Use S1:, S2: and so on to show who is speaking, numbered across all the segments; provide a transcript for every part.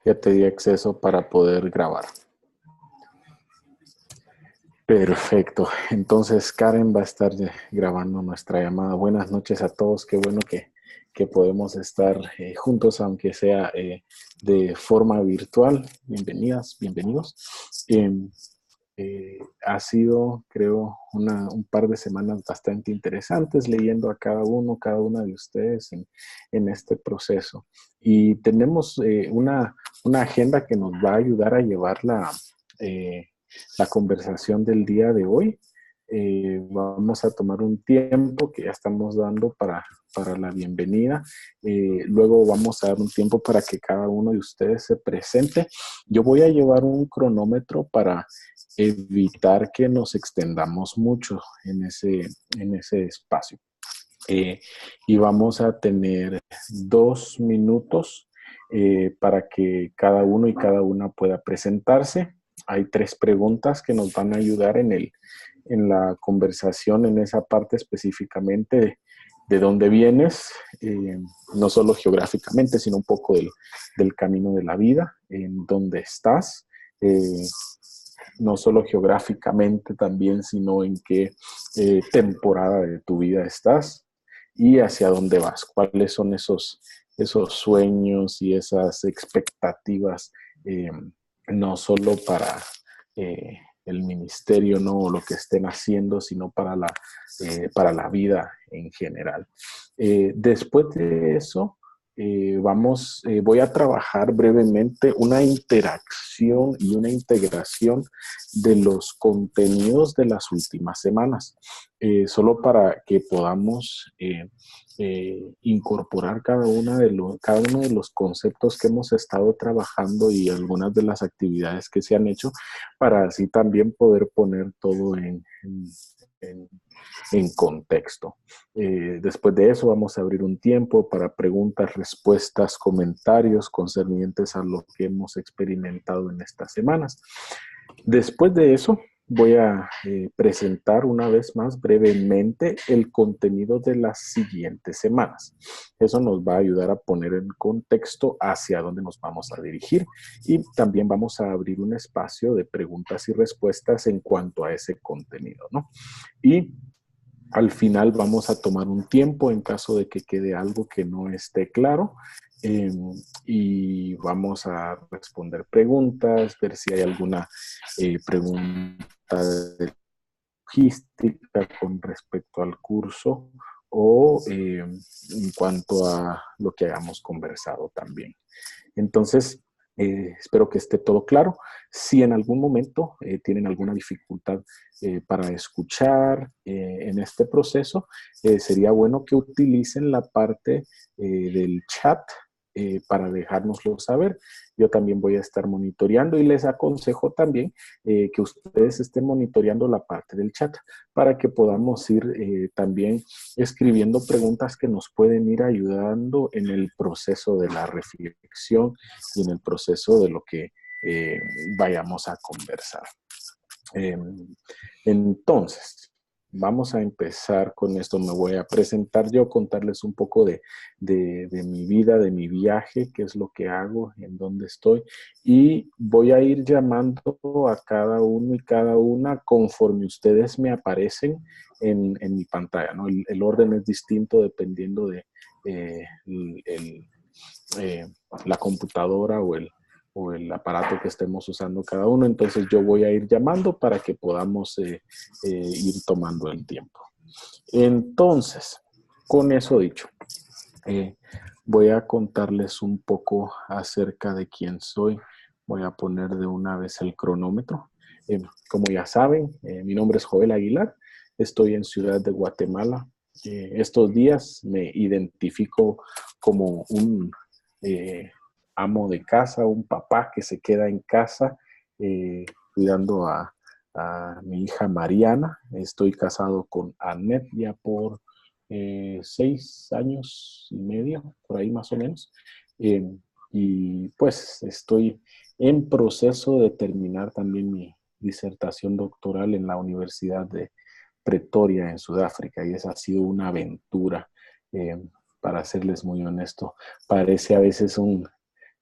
S1: Ya te di acceso para poder grabar. Perfecto. Entonces Karen va a estar grabando nuestra llamada. Buenas noches a todos. Qué bueno que podemos estar juntos, aunque sea de forma virtual. Bienvenidas, bienvenidos. Eh, ha sido, creo, un par de semanas bastante interesantes leyendo a cada una de ustedes en este proceso. Y tenemos una agenda que nos va a ayudar a llevar la conversación del día de hoy. Vamos a tomar un tiempo que ya estamos dando para la bienvenida. Luego vamos a dar un tiempo para que cada uno de ustedes se presente. Yo voy a llevar un cronómetro para evitar que nos extendamos mucho en ese espacio. Y vamos a tener 2 minutos para que cada uno y cada una pueda presentarse. Hay 3 preguntas que nos van a ayudar en la conversación, en esa parte específicamente de dónde vienes, no solo geográficamente, sino un poco del camino de la vida, en dónde estás, no solo geográficamente también, sino en qué temporada de tu vida estás y hacia dónde vas, cuáles son esos sueños y esas expectativas, no solo el ministerio, no lo que estén haciendo, sino para la vida en general. Después de eso, voy a trabajar brevemente una interacción y una integración de los contenidos de las últimas semanas, solo para que podamos incorporar cada uno de los conceptos que hemos estado trabajando y algunas de las actividades que se han hecho, para así también poder poner todo en, en contexto. Después de eso vamos a abrir un tiempo para preguntas, respuestas, comentarios concernientes a lo que hemos experimentado en estas semanas. Después de eso voy a presentar una vez más brevemente el contenido de las siguientes semanas. Eso nos va a ayudar a poner en contexto hacia dónde nos vamos a dirigir, y también vamos a abrir un espacio de preguntas y respuestas en cuanto a ese contenido, ¿no? Y al final vamos a tomar un tiempo en caso de que quede algo que no esté claro, eh, y vamos a responder preguntas, ver si hay alguna pregunta de logística con respecto al curso o en cuanto a lo que hayamos conversado también. Entonces, espero que esté todo claro. Si en algún momento tienen alguna dificultad para escuchar en este proceso, sería bueno que utilicen la parte del chat para dejárnoslo saber. Yo también voy a estar monitoreando y les aconsejo también que ustedes estén monitoreando la parte del chat para que podamos ir también escribiendo preguntas que nos pueden ir ayudando en el proceso de la reflexión y en el proceso de lo que vayamos a conversar. Eh, entonces, vamos a empezar con esto. Me voy a presentar yo, contarles un poco de mi vida, de mi viaje, qué es lo que hago, en dónde estoy, y voy a ir llamando a cada uno y cada una conforme ustedes me aparecen en mi pantalla, ¿no? El orden es distinto dependiendo de el, eh, la computadora o el aparato que estemos usando cada uno. Entonces yo voy a ir llamando para que podamos ir tomando el tiempo. Entonces, con eso dicho, eh, voy a contarles un poco acerca de quién soy. Voy a poner de una vez el cronómetro. Como ya saben, mi nombre es Joel Aguilar. Estoy en Ciudad de Guatemala. Estos días me identifico como un amo de casa, un papá que se queda en casa cuidando a mi hija Mariana. Estoy casado con Annette ya por 6 años y medio, por ahí más o menos. Eh, y pues estoy en proceso de terminar también mi disertación doctoral en la Universidad de Pretoria, en Sudáfrica, y esa ha sido una aventura, para serles muy honesto. Parece a veces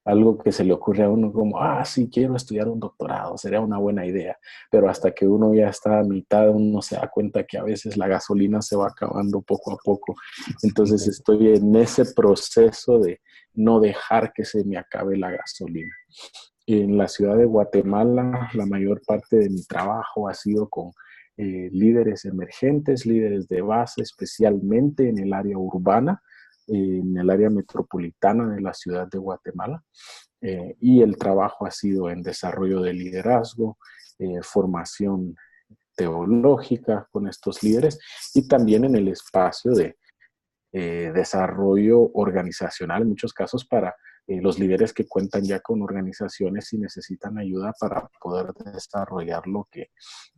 S1: algo que se le ocurre a uno como, sí, quiero estudiar un doctorado, sería una buena idea, pero hasta que uno ya está a mitad, uno se da cuenta que a veces la gasolina se va acabando poco a poco. Entonces estoy en ese proceso de no dejar que se me acabe la gasolina. En la ciudad de Guatemala, la mayor parte de mi trabajo ha sido con líderes emergentes, líderes de base, especialmente en el área urbana, en el área metropolitana de la ciudad de Guatemala. Y el trabajo ha sido en desarrollo de liderazgo, formación teológica con estos líderes y también en el espacio de desarrollo organizacional, en muchos casos para los líderes que cuentan ya con organizaciones y necesitan ayuda para poder desarrollar lo que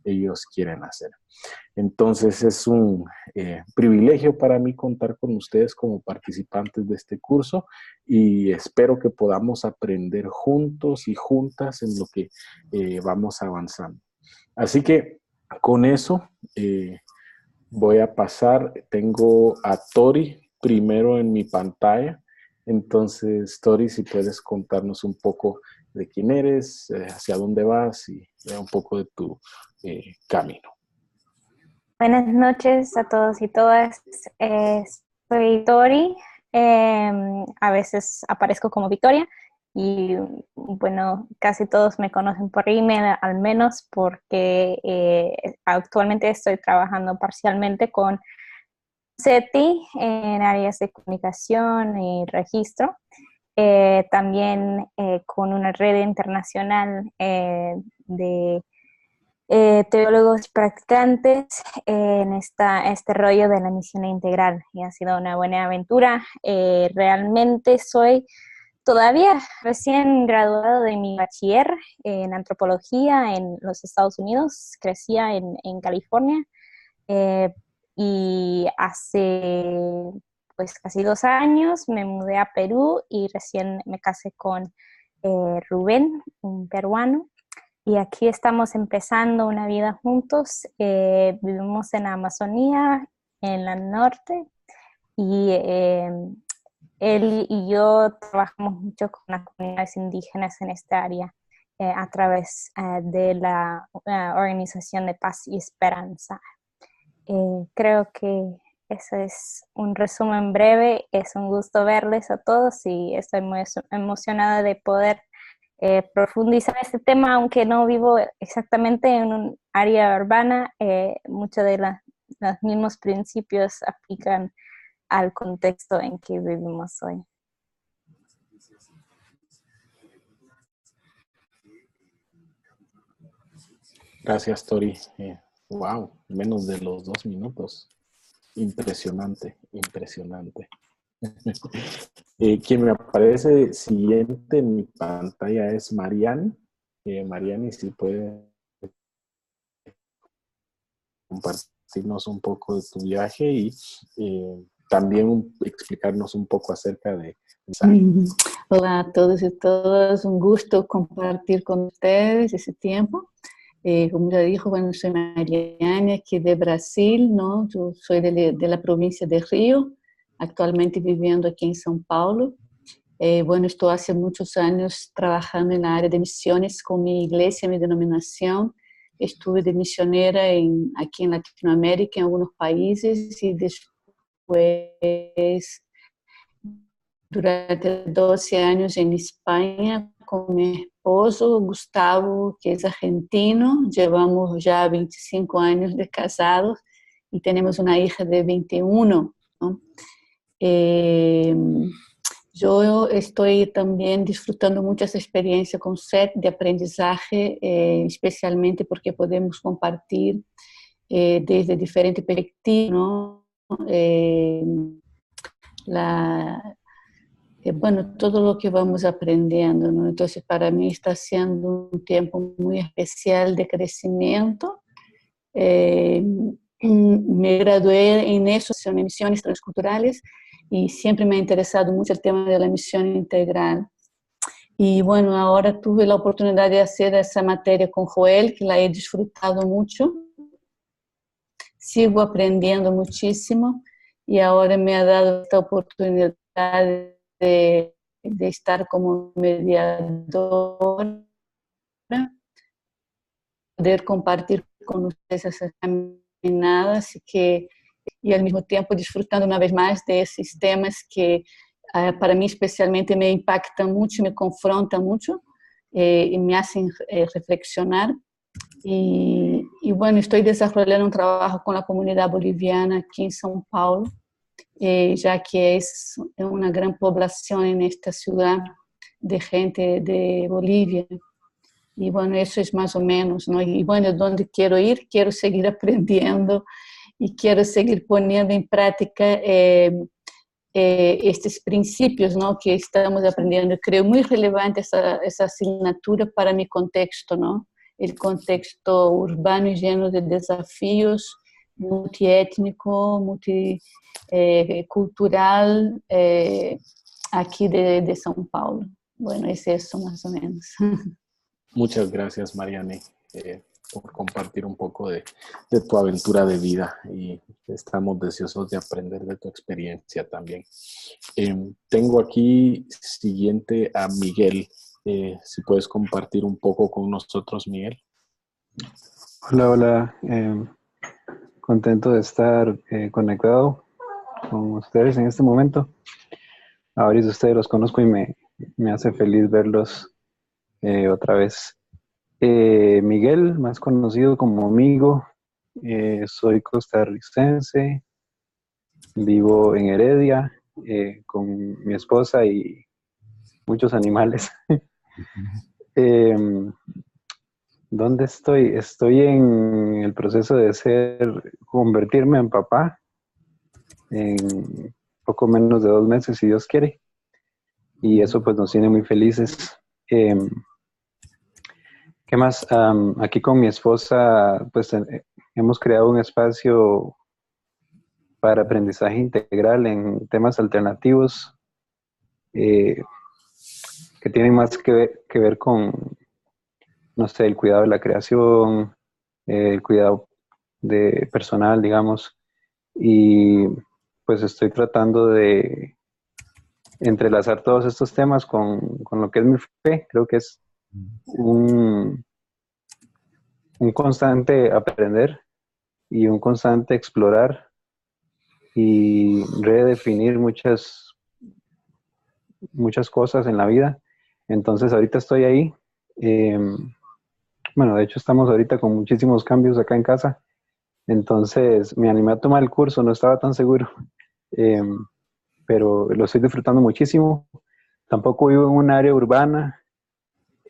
S1: ellos quieren hacer. Entonces es un privilegio para mí contar con ustedes como participantes de este curso y espero que podamos aprender juntos y juntas en lo que vamos avanzando. Así que con eso voy a pasar, tengo a Tori primero en mi pantalla. Entonces, Tori, si puedes contarnos un poco de quién eres, hacia dónde vas y un poco de tu camino.
S2: Buenas noches a todos y todas. Soy Tori. A veces aparezco como Victoria y bueno, casi todos me conocen por email, al menos porque actualmente estoy trabajando parcialmente con SETI en áreas de comunicación y registro. También con una red internacional de teólogos practicantes en este rollo de la misión integral, y ha sido una buena aventura. Realmente soy todavía recién graduado de mi bachiller en antropología en los Estados Unidos, crecía en California, eh, y hace pues casi 2 años me mudé a Perú y recién me casé con Rubén, un peruano. Y aquí estamos empezando una vida juntos. Vivimos en la Amazonía, en la norte, y él y yo trabajamos mucho con las comunidades indígenas en esta área a través de la Organización de Paz y Esperanza. Creo que eso es un resumen breve. Es un gusto verles a todos y estoy muy emocionada de poder profundizar este tema, aunque no vivo exactamente en un área urbana. Muchos de los mismos principios aplican al contexto en que vivimos hoy.
S1: Gracias, Tori. Wow, menos de los 2 minutos. Impresionante, impresionante. Quien me aparece siguiente en mi pantalla es Mariani. Mariani, si puede compartirnos un poco de tu viaje y también explicarnos un poco acerca de...
S3: Olá a todos e todas, um gusto compartilhar com vocês esse tempo. Como já disse, bueno, sou Mariane, aqui de Brasil, não? Eu sou da província de Rio, atualmente vivendo aqui em São Paulo. Bueno, estou há muitos anos trabalhando na área de missões com minha igreja, minha denominação. Estuve de missioneira aqui em Latinoamérica, em alguns países, e depois durante 12 anos em Espanha com meu esposo Gustavo, que é argentino. Llevamos já 25 anos de casados e temos uma hija de 21, ¿no? Eu estou também desfrutando muitas experiências com SET de aprendizagem, especialmente porque podemos compartilhar desde diferentes perspectivas, ¿no? Bueno, todo lo que vamos aprendiendo, ¿no? Entonces, para mí está siendo un tiempo muy especial de crecimiento. Me gradué en eso, en misiones transculturales, y siempre me ha interesado mucho el tema de la misión integral. Y bueno, ahora tuve la oportunidad de hacer esa materia con Joel, que la he disfrutado mucho. Sigo aprendiendo muchísimo y ahora me ha dado esta oportunidad de de estar como mediadora, poder compartir con ustedes esas caminadas y al mismo tiempo disfrutando una vez más de esos temas que para mí especialmente me impactan mucho, me confrontan mucho y me hacen reflexionar. Y bueno, estoy desarrollando un trabajo con la comunidad boliviana aquí en São Paulo, ya que es una gran población en esta ciudad de gente de Bolivia. Y bueno, eso es más o menos, ¿no? Y bueno, donde quiero ir, quiero seguir aprendiendo y quiero seguir poniendo en práctica estos principios, ¿no?, que estamos aprendiendo. Creo muy relevante esa asignatura para mi contexto, ¿no? El contexto urbano y lleno de desafíos, multiétnico, multicultural, aquí de São Paulo. Bueno, es eso más o menos.
S1: Muchas gracias, Mariane, por compartir un poco de tu aventura de vida, y estamos deseosos de aprender de tu experiencia también. Tengo aquí siguiente a Miguel. Si puedes compartir un poco con nosotros, Miguel.
S4: Hola, hola. Contento de estar conectado con ustedes en este momento. A varios de ustedes los conozco y me hace feliz verlos otra vez. Miguel, más conocido como Amigo, soy costarricense, vivo en Heredia con mi esposa y muchos animales. ¿Dónde estoy? Estoy en el proceso de convertirme en papá en poco menos de 2 meses, si Dios quiere. Y eso pues nos tiene muy felices. ¿Qué más? Aquí con mi esposa pues hemos creado un espacio para aprendizaje integral en temas alternativos que tienen más que ver con, no sé, el cuidado de la creación, el cuidado de personal, digamos, y pues estoy tratando de entrelazar todos estos temas con lo que es mi fe. Creo que es un constante aprender y un constante explorar y redefinir muchas cosas en la vida. Entonces ahorita estoy ahí. Bueno, de hecho estamos ahorita con muchísimos cambios acá en casa. Entonces me animé a tomar el curso, no estaba tan seguro, pero lo estoy disfrutando muchísimo. Tampoco vivo en un área urbana,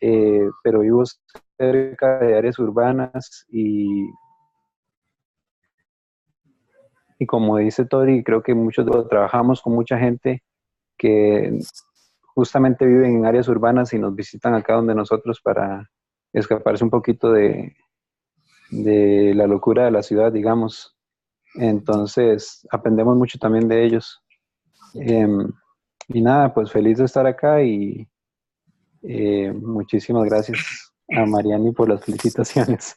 S4: pero vivo cerca de áreas urbanas y como dice Tori, creo que trabajamos con mucha gente que justamente viven en áreas urbanas y nos visitan acá donde nosotros para escaparse un poquito de la locura de la ciudad, digamos. Entonces aprendemos mucho también de ellos. Y nada, pues feliz de estar acá y muchísimas gracias a Mariani por las felicitaciones.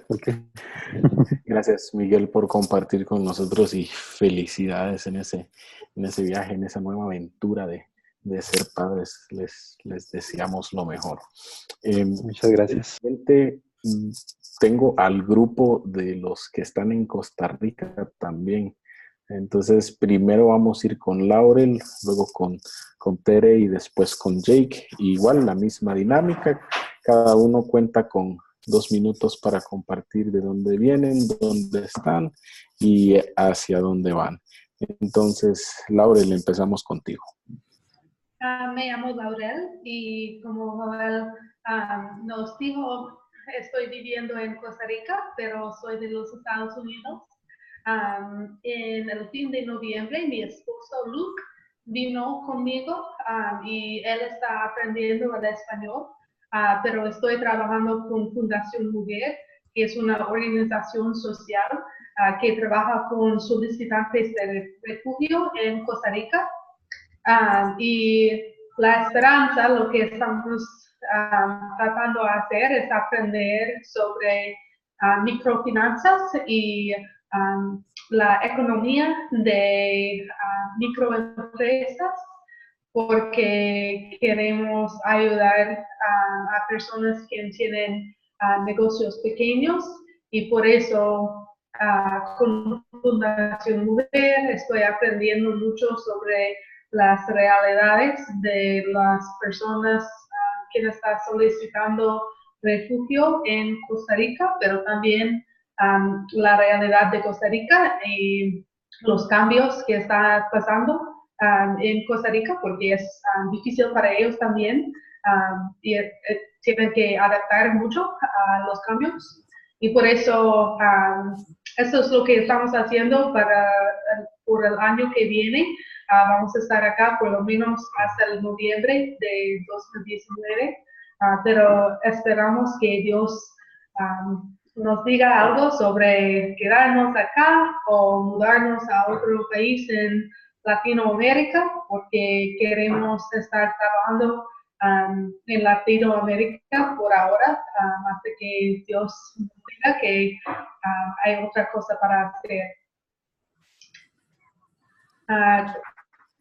S4: Okay.
S1: Gracias, Miguel, por compartir con nosotros, y felicidades en ese viaje, en esa nueva aventura de ser padres. Les deseamos lo mejor.
S4: Muchas gracias.
S1: Tengo al grupo de los que están en Costa Rica también. Entonces, primero vamos a ir con Laurel, luego con Tere y después con Jake. Igual la misma dinámica, cada uno cuenta con 2 minutos para compartir de dónde vienen, dónde están y hacia dónde van. Entonces, Laurel, empezamos contigo.
S5: Me llamo Laurel y como Joel nos dijo, estoy viviendo en Costa Rica, pero soy de los Estados Unidos. En el fin de noviembre, mi esposo Luke vino conmigo y él está aprendiendo el español, pero estoy trabajando con Fundación Mujer, que es una organización social que trabaja con solicitantes de refugio en Costa Rica. Y la esperanza, lo que estamos tratando de hacer es aprender sobre microfinanzas y la economía de microempresas porque queremos ayudar a personas que tienen negocios pequeños y por eso con Fundación Mujer estoy aprendiendo mucho sobre las realidades de las personas que están solicitando refugio en Costa Rica, pero también la realidad de Costa Rica y los cambios que están pasando en Costa Rica, porque es difícil para ellos también y tienen que adaptar mucho a los cambios. Y por eso, eso es lo que estamos haciendo por el año que viene. Vamos a estar acá por lo menos hasta el noviembre de 2019, pero esperamos que Dios nos diga algo sobre quedarnos acá o mudarnos a otro país en Latinoamérica, porque queremos estar trabajando en Latinoamérica por ahora, hasta que Dios nos diga que hay otra cosa para hacer.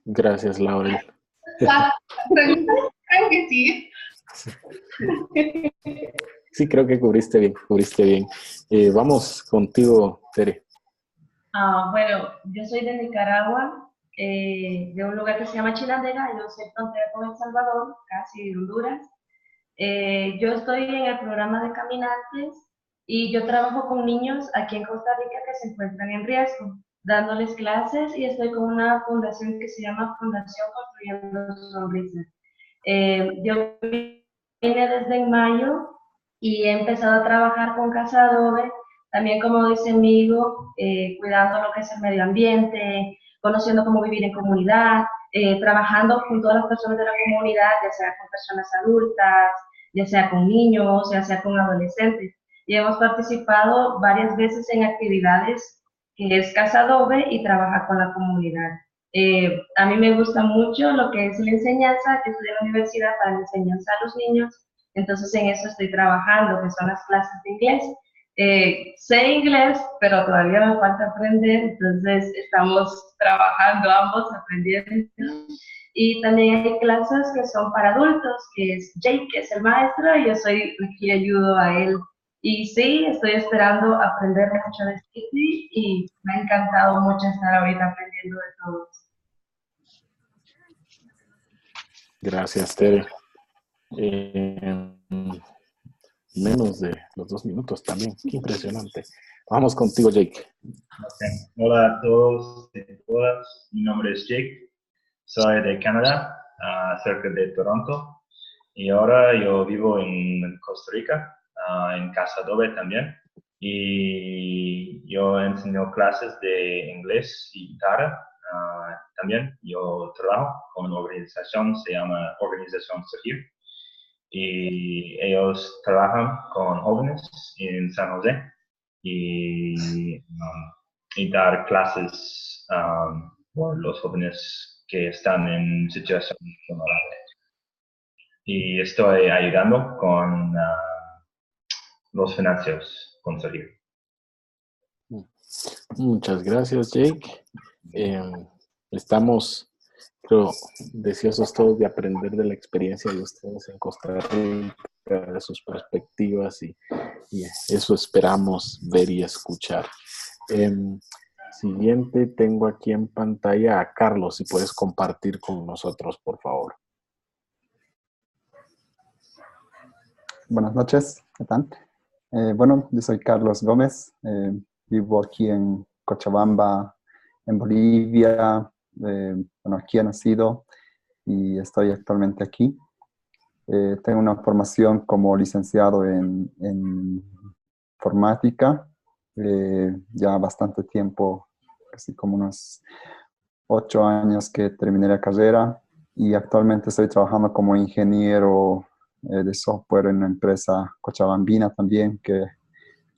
S1: Gracias, Laurel.
S5: ¿La pregunta? Creo que sí.
S1: Sí, creo que cubriste bien, cubriste bien. Vamos contigo, Tere.
S6: Bueno, yo soy de Nicaragua, de un lugar que se llama Chinandega, yo soy frontera con El Salvador, casi Honduras. Yo estoy en el programa de caminantes y yo trabajo con niños aquí en Costa Rica que se encuentran en riesgo, dándoles clases y estoy con una fundación que se llama Fundación Construyendo Sonrisas. Yo vine desde en mayo y he empezado a trabajar con Casa Adobe, también como dice amigo, cuidando lo que es el medio ambiente, conociendo cómo vivir en comunidad, trabajando con todas las personas de la comunidad, ya sea con personas adultas, ya sea con niños, ya sea con adolescentes. Y hemos participado varias veces en actividades que es Casa Adobe y trabaja con la comunidad. A mí me gusta mucho lo que es la enseñanza. Yo estudié en la universidad para la enseñanza a los niños, entonces en eso estoy trabajando, que son las clases de inglés. Sé inglés, pero todavía me falta aprender, entonces estamos trabajando ambos, aprendiendo. Y también hay clases que son para adultos, que es Jake, que es el maestro, y yo soy aquí ayudo a él. Y sí, estoy esperando aprender mucho de Stevie y me ha encantado mucho estar ahorita aprendiendo de todos.
S1: Gracias, Tere. Menos de los 2 minutos también. Qué impresionante. Vamos contigo, Jake.
S7: Okay. Hola a todos y todas. Mi nombre es Jake. Soy de Canadá, cerca de Toronto. Y ahora yo vivo en Costa Rica, en Casa Adobe también. Y yo enseño clases de inglés y guitarra también. Yo trabajo con una organización, se llama Organización Surgir. Y ellos trabajan con jóvenes en San José y dar clases por los jóvenes que están en situación vulnerable. Y estoy ayudando con los financieros, con Surgir.
S1: Muchas gracias, Jake. Estamos, creo, deseosos todos de aprender de la experiencia de ustedes en Costa Rica, de sus perspectivas y eso esperamos ver y escuchar. Siguiente, tengo aquí en pantalla a Carlos, si puedes compartir con nosotros, por favor.
S8: Buenas noches, ¿qué tal? Bueno, yo soy Carlos Gómez, vivo aquí en Cochabamba, en Bolivia. Bueno, aquí he nacido y estoy actualmente aquí. Tengo una formación como licenciado en informática, ya bastante tiempo, casi como unos 8 años que terminé la carrera y actualmente estoy trabajando como ingeniero de software en una empresa cochabambina también, que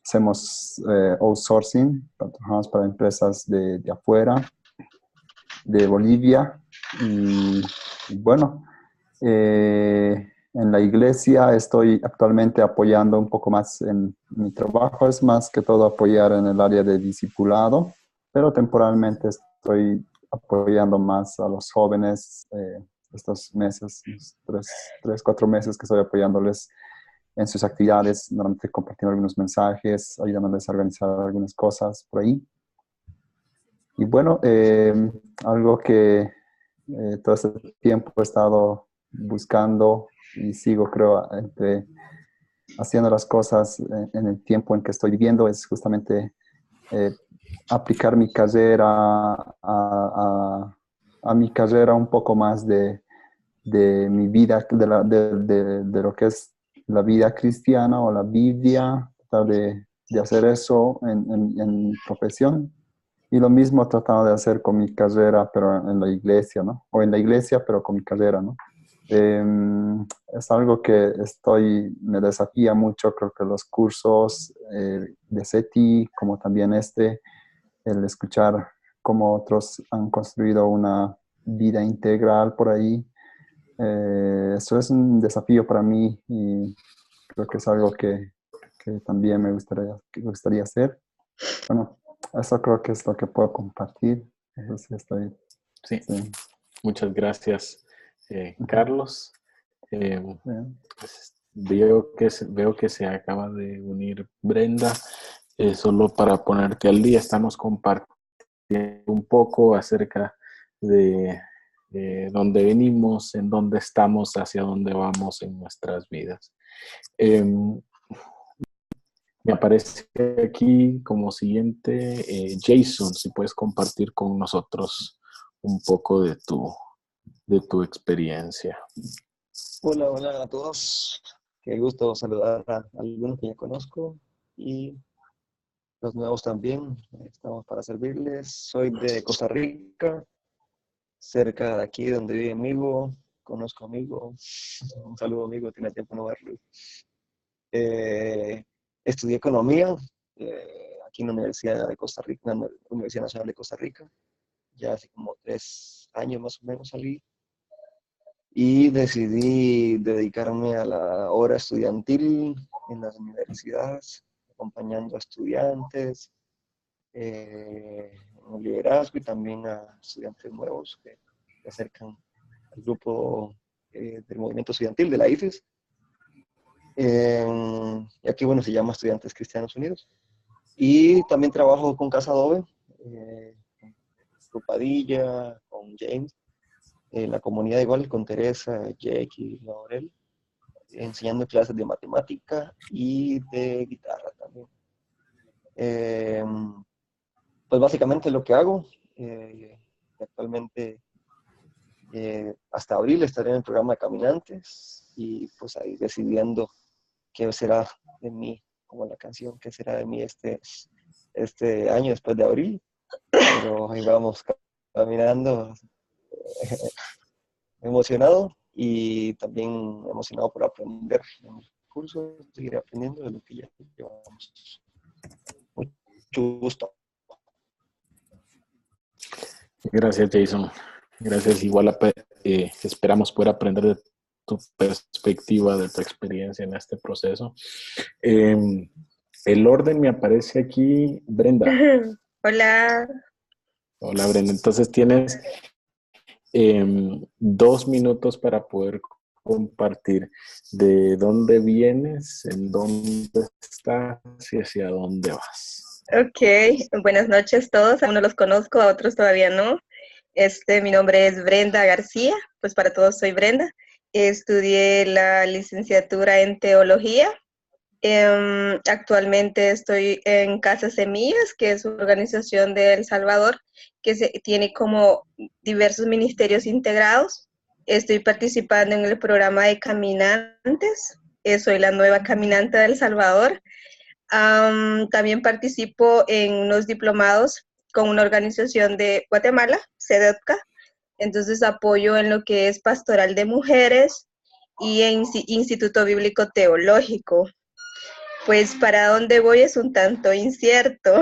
S8: hacemos outsourcing, trabajamos para empresas de afuera, de Bolivia. Y bueno, en la iglesia estoy actualmente apoyando un poco más en mi trabajo, es más que todo apoyar en el área de discipulado, pero temporalmente estoy apoyando más a los jóvenes estos meses, 3, 4 meses que estoy apoyándoles en sus actividades, normalmente compartiendo algunos mensajes, ayudándoles a organizar algunas cosas por ahí. Y bueno, algo que todo este tiempo he estado buscando y sigo, creo, haciendo las cosas en el tiempo en que estoy viviendo es justamente aplicar mi carrera a mi carrera un poco más de mi vida, de lo que es la vida cristiana o la Biblia, tratar de hacer eso en mi profesión. Y lo mismo tratando de hacer con mi carrera, pero en la iglesia, ¿no? O en la iglesia, pero con mi carrera, ¿no? Es algo que me desafía mucho, creo que los cursos de SETI, como también el escuchar cómo otros han construido una vida integral por ahí. Eso es un desafío para mí y creo que es algo que también me gustaría hacer. Bueno, eso creo que es lo que puedo compartir. Eso sí
S1: Sí.
S8: Sí.
S1: Muchas gracias, Carlos. Pues veo que se acaba de unir Brenda. Solo para ponerte al día, estamos compartiendo un poco acerca de dónde venimos, en dónde estamos, hacia dónde vamos en nuestras vidas. Me aparece aquí como siguiente Jason, si puedes compartir con nosotros un poco de tu experiencia.
S9: Hola, hola a todos. Qué gusto saludar a algunos que ya conozco y los nuevos también. Estamos para servirles. Soy de Costa Rica, cerca de aquí donde vive amigo. Conozco amigo. Un saludo amigo, tiene tiempo no verlo. Estudié economía aquí en la Universidad de Costa Rica, en la Universidad Nacional de Costa Rica. Ya hace como 3 años más o menos salí. Y decidí dedicarme a la obra estudiantil en las universidades, acompañando a estudiantes en el liderazgo y también a estudiantes nuevos que se acercan al grupo del movimiento estudiantil de la IFES. Y aquí, bueno, se llama Estudiantes Cristianos Unidos. Y también trabajo con Casa Adobe, con Padilla, con James, la comunidad igual, con Teresa, Jake y Laurel, enseñando clases de matemática y de guitarra también. Pues básicamente lo que hago, actualmente hasta abril estaré en el programa de Caminantes y pues ahí decidiendo qué será de mí, como la canción, qué será de mí este año después de abril, pero ahí vamos caminando. Emocionado y también emocionado por aprender en el curso, seguir aprendiendo de lo que ya llevamos. Mucho gusto.
S1: Gracias, Jason. Gracias. Igual esperamos poder aprender de tu perspectiva, de tu experiencia en este proceso. El orden me aparece aquí, Brenda.
S10: Hola.
S1: Hola, Brenda. Entonces tienes 2 minutos para poder compartir de dónde vienes, en dónde estás y hacia dónde vas.
S10: Ok, buenas noches a todos. A unos los conozco, a otros todavía no. Mi nombre es Brenda García, pues para todos soy Brenda. Estudié la licenciatura en teología. Actualmente estoy en Casa Semillas, que es una organización de El Salvador que tiene como diversos ministerios integrados. Estoy participando en el programa de caminantes. Soy la nueva caminante de El Salvador. También participo en unos diplomados con una organización de Guatemala, CEDETCA. Entonces apoyo en lo que es pastoral de mujeres y en Instituto Bíblico Teológico. Pues para dónde voy es un tanto incierto,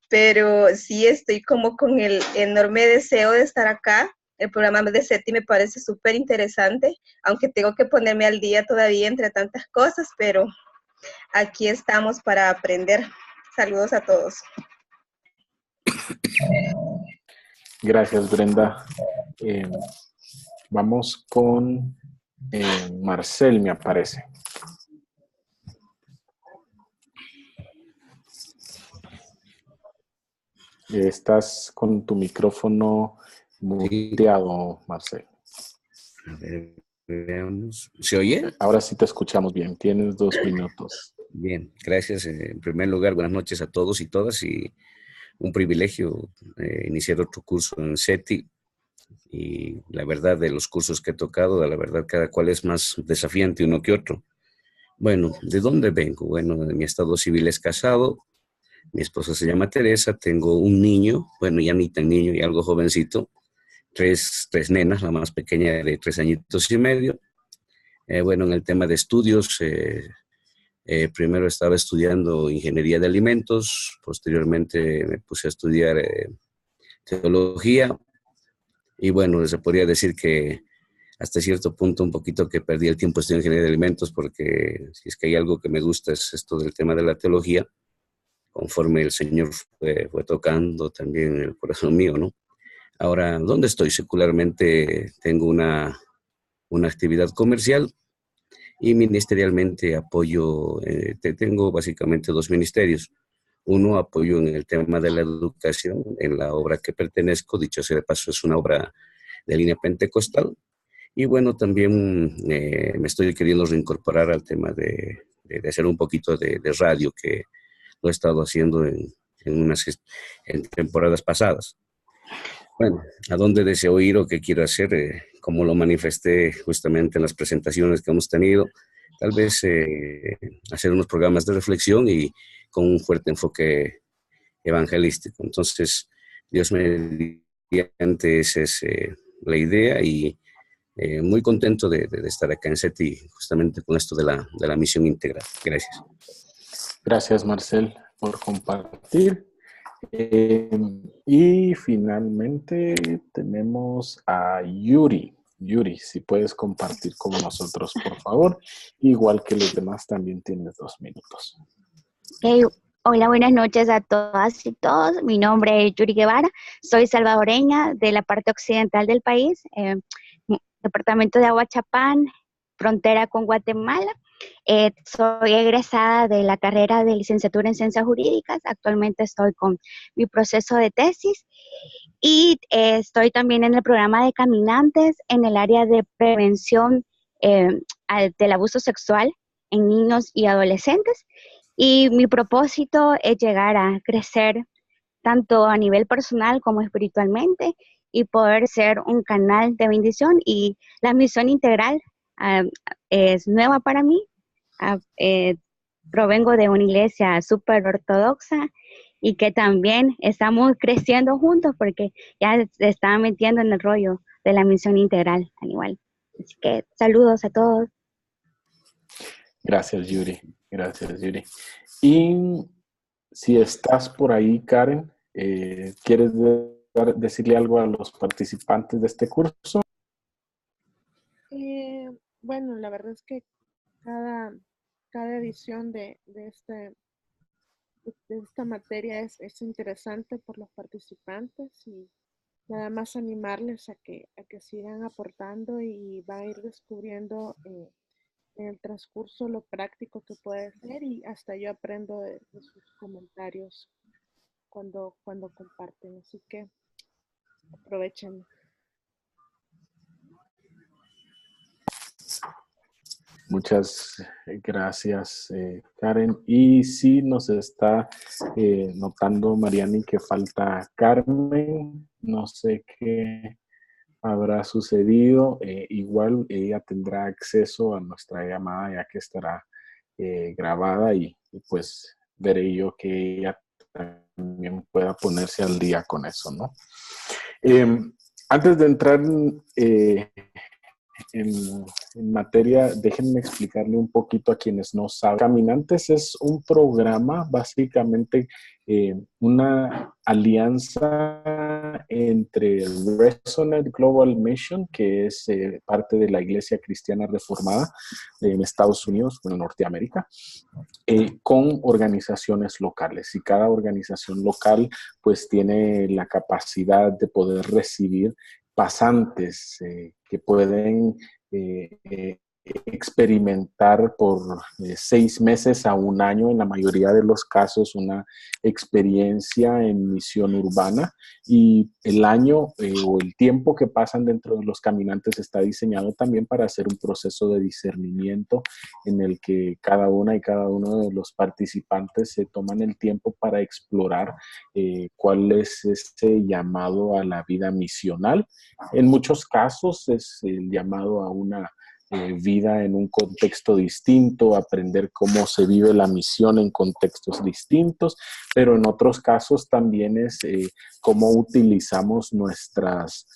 S10: pero sí estoy como con el enorme deseo de estar acá. El programa de SETI me parece súper interesante, aunque tengo que ponerme al día todavía entre tantas cosas, pero aquí estamos para aprender. Saludos a todos.
S1: Gracias, Brenda. Vamos con Marcel, me aparece. Estás con tu micrófono muteado, Marcel.
S11: A ver, veamos. ¿Se oye?
S1: Ahora sí te escuchamos bien. Tienes 2 minutos.
S11: Bien, gracias. En primer lugar, buenas noches a todos y todas. Y un privilegio iniciar otro curso en SETI. Y la verdad, de los cursos que he tocado, la verdad, cada cual es más desafiante uno que otro. Bueno, ¿de dónde vengo? Bueno, mi estado civil es casado. Mi esposa se llama Teresa. Tengo un niño, bueno, ya ni tan niño, ya algo jovencito. Tres nenas, la más pequeña de 3 añitos y medio. Bueno, en el tema de estudios, primero estaba estudiando ingeniería de alimentos, posteriormente me puse a estudiar teología y bueno, se podría decir que hasta cierto punto un poquito que perdí el tiempo estudiando ingeniería de alimentos porque si es que hay algo que me gusta es esto del tema de la teología, conforme el Señor fue tocando también el corazón mío, ¿no? Ahora, ¿dónde estoy? Secularmente tengo una actividad comercial y ministerialmente apoyo, tengo básicamente 2 ministerios. Uno, apoyo en el tema de la educación, en la obra que pertenezco, dicho sea de paso, es una obra de línea pentecostal. Y bueno, también me estoy queriendo reincorporar al tema de hacer un poquito de radio, que lo he estado haciendo en temporadas pasadas. Bueno, ¿a dónde deseo ir o qué quiero hacer? Como lo manifesté justamente en las presentaciones que hemos tenido, tal vez hacer unos programas de reflexión y con un fuerte enfoque evangelístico. Entonces, Dios mediante, esa es la idea y muy contento de estar acá en SETI justamente con esto de la misión integral. Gracias.
S1: Gracias, Marcel, por compartir. Y finalmente tenemos a Yuri. Yuri, si puedes compartir con nosotros, por favor. Igual que los demás, también tienes 2 minutos.
S12: Hey, hola, buenas noches a todas y todos. Mi nombre es Yuri Guevara. Soy salvadoreña de la parte occidental del país, departamento de Aguachapán, frontera con Guatemala. Soy egresada de la carrera de licenciatura en Ciencias Jurídicas. Actualmente estoy con mi proceso de tesis y estoy también en el programa de caminantes en el área de prevención del abuso sexual en niños y adolescentes. Y mi propósito es llegar a crecer tanto a nivel personal como espiritualmente y poder ser un canal de bendición. Y la misión integral es nueva para mí. Provengo de una iglesia súper ortodoxa y que también estamos creciendo juntos porque ya se estaba metiendo en el rollo de la misión integral al igual. Así que saludos a todos.
S1: Gracias, Yuri. Gracias, Yuri. Y si estás por ahí, Karen, ¿quieres decirle algo a los participantes de este curso?
S13: Bueno, la verdad es que cada edición de esta materia es interesante por los participantes y nada más animarles a que sigan aportando y van a ir descubriendo en el transcurso lo práctico que puede ser y hasta yo aprendo de sus comentarios cuando comparten, así que aprovechen.
S1: Muchas gracias, Karen. Y sí nos está notando Mariani que falta Carmen. No sé qué habrá sucedido. Igual ella tendrá acceso a nuestra llamada ya que estará grabada y pues veré yo que ella también pueda ponerse al día con eso, ¿no? Antes de entrar en materia, déjenme explicarle un poquito a quienes no saben. Caminantes es un programa, básicamente una alianza entre Resonate Global Mission, que es parte de la Iglesia Cristiana Reformada en Estados Unidos, bueno, Norteamérica, con organizaciones locales. Y cada organización local pues tiene la capacidad de poder recibir pasantes que pueden experimentar por 6 meses a 1 año, en la mayoría de los casos, una experiencia en misión urbana, y el año o el tiempo que pasan dentro de los caminantes está diseñado también para hacer un proceso de discernimiento en el que cada una y cada uno de los participantes se toman el tiempo para explorar cuál es ese llamado a la vida misional. En muchos casos es el llamado a una vida en un contexto distinto, aprender cómo se vive la misión en contextos distintos, pero en otros casos también es cómo utilizamos nuestras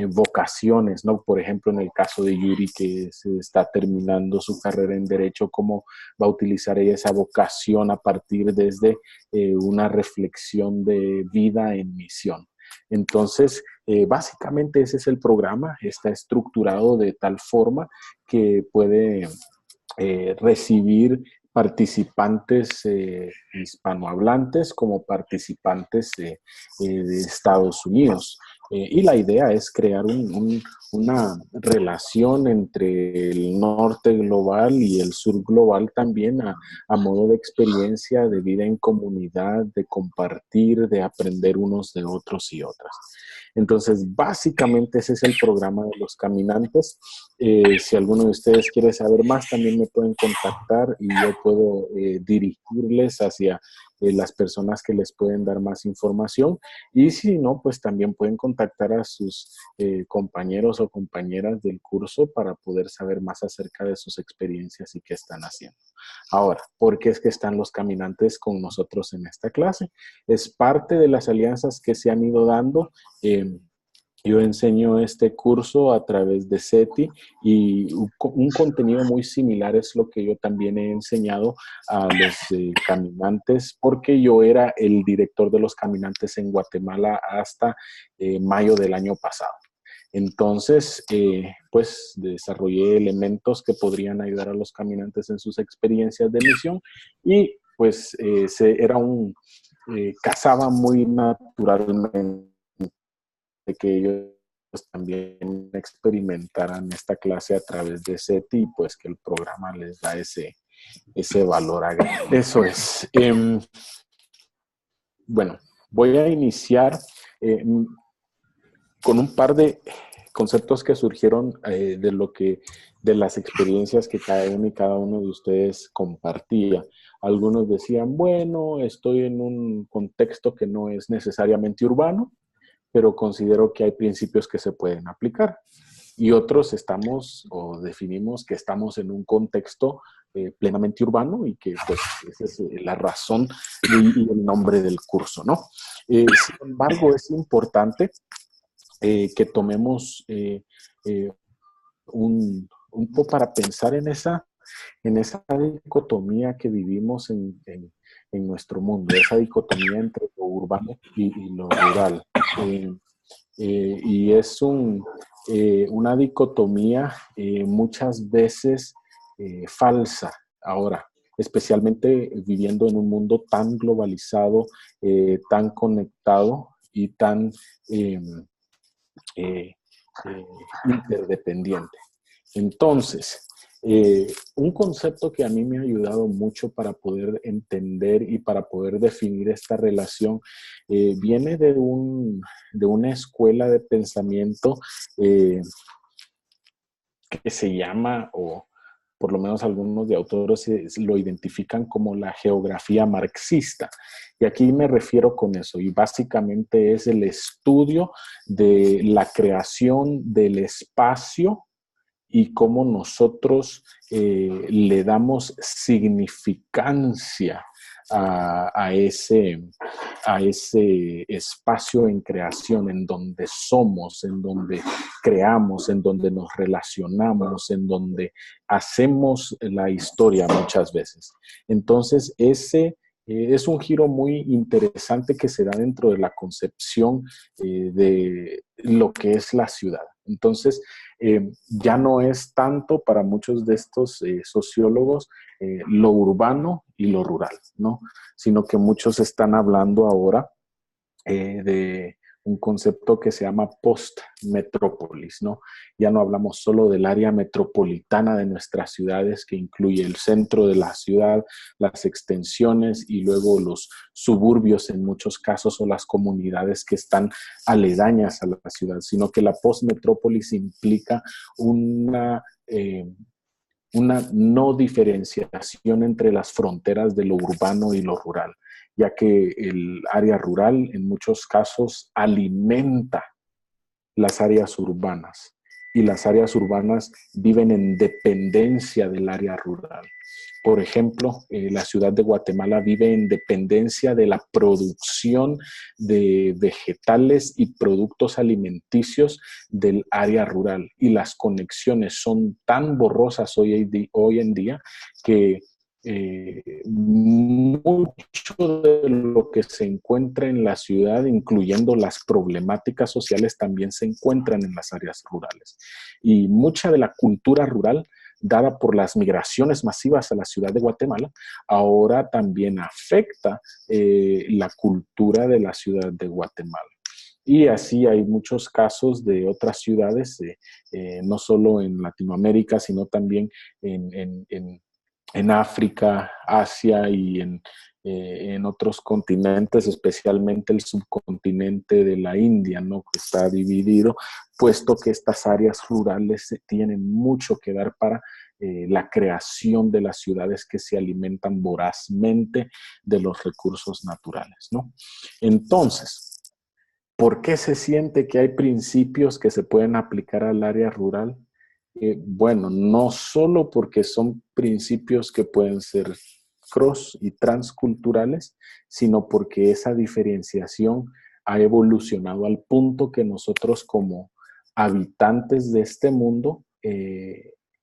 S1: vocaciones, ¿no? Por ejemplo, en el caso de Yuri, que se está terminando su carrera en Derecho, cómo va a utilizar ella esa vocación a partir desde una reflexión de vida en misión. Entonces, básicamente ese es el programa, está estructurado de tal forma que puede recibir participantes hispanohablantes como participantes de Estados Unidos. Y la idea es crear una relación entre el norte global y el sur global también a modo de experiencia de vida en comunidad, de compartir, de aprender unos de otros y otras. Entonces, básicamente ese es el programa de los caminantes. Si alguno de ustedes quiere saber más, también me pueden contactar y yo puedo dirigirles hacia las personas que les pueden dar más información. Y si no, pues también pueden contactar a sus compañeros o compañeras del curso para poder saber más acerca de sus experiencias y qué están haciendo. Ahora, ¿por qué es que están los caminantes con nosotros en esta clase? Es parte de las alianzas que se han ido dando. Yo enseño este curso a través de SETI y un contenido muy similar es lo que yo también he enseñado a los caminantes, porque yo era el director de los caminantes en Guatemala hasta mayo del año pasado. Entonces, pues desarrollé elementos que podrían ayudar a los caminantes en sus experiencias de misión y pues casaba muy naturalmente que ellos también experimentaran esta clase a través de SETI y pues que el programa les da ese valor agregado. Eso es. Bueno, voy a iniciar con un par de conceptos que surgieron de las experiencias que cada uno y cada uno de ustedes compartía. Algunos decían, bueno, estoy en un contexto que no es necesariamente urbano, pero considero que hay principios que se pueden aplicar. Y otros definimos que estamos en un contexto plenamente urbano y que pues esa es la razón y el nombre del curso, ¿no? Sin embargo, es importante que tomemos un poco para pensar en esa dicotomía que vivimos en nuestro mundo, esa dicotomía entre lo urbano y lo rural. Y es una dicotomía muchas veces falsa ahora, especialmente viviendo en un mundo tan globalizado, tan conectado y tan interdependiente. Entonces, un concepto que a mí me ha ayudado mucho para poder entender y para poder definir esta relación viene de una escuela de pensamiento que se llama, o por lo menos algunos de autores lo identifican como la geografía marxista. Y aquí me refiero con eso, y básicamente es el estudio de la creación del espacio y cómo nosotros le damos significancia a ese espacio en creación, en donde somos, en donde creamos, en donde nos relacionamos, en donde hacemos la historia muchas veces. Entonces, ese es un giro muy interesante que se da dentro de la concepción de lo que es la ciudad. Entonces, ya no es tanto para muchos de estos sociólogos lo urbano y lo rural, ¿no? Sino que muchos están hablando ahora de un concepto que se llama post-metrópolis, ¿no? Ya no hablamos solo del área metropolitana de nuestras ciudades, que incluye el centro de la ciudad, las extensiones y luego los suburbios en muchos casos o las comunidades que están aledañas a la ciudad, sino que la post-metrópolis implica una no diferenciación entre las fronteras de lo urbano y lo rural, ya que el área rural en muchos casos alimenta las áreas urbanas y las áreas urbanas viven en dependencia del área rural. Por ejemplo, la ciudad de Guatemala vive en dependencia de la producción de vegetales y productos alimenticios del área rural. Y las conexiones son tan borrosas hoy en día que mucho de lo que se encuentra en la ciudad, incluyendo las problemáticas sociales, también se encuentran en las áreas rurales. Y mucha de la cultura rural, dada por las migraciones masivas a la ciudad de Guatemala, ahora también afecta la cultura de la ciudad de Guatemala. Y así hay muchos casos de otras ciudades, no solo en Latinoamérica, sino también en África, Asia y en otros continentes, especialmente el subcontinente de la India, ¿no? Que está dividido, puesto que estas áreas rurales tienen mucho que dar para la creación de las ciudades que se alimentan vorazmente de los recursos naturales, ¿no? Entonces, ¿por qué se siente que hay principios que se pueden aplicar al área rural? Bueno, no solo porque son principios que pueden ser cross y transculturales, sino porque esa diferenciación ha evolucionado al punto que nosotros como habitantes de este mundo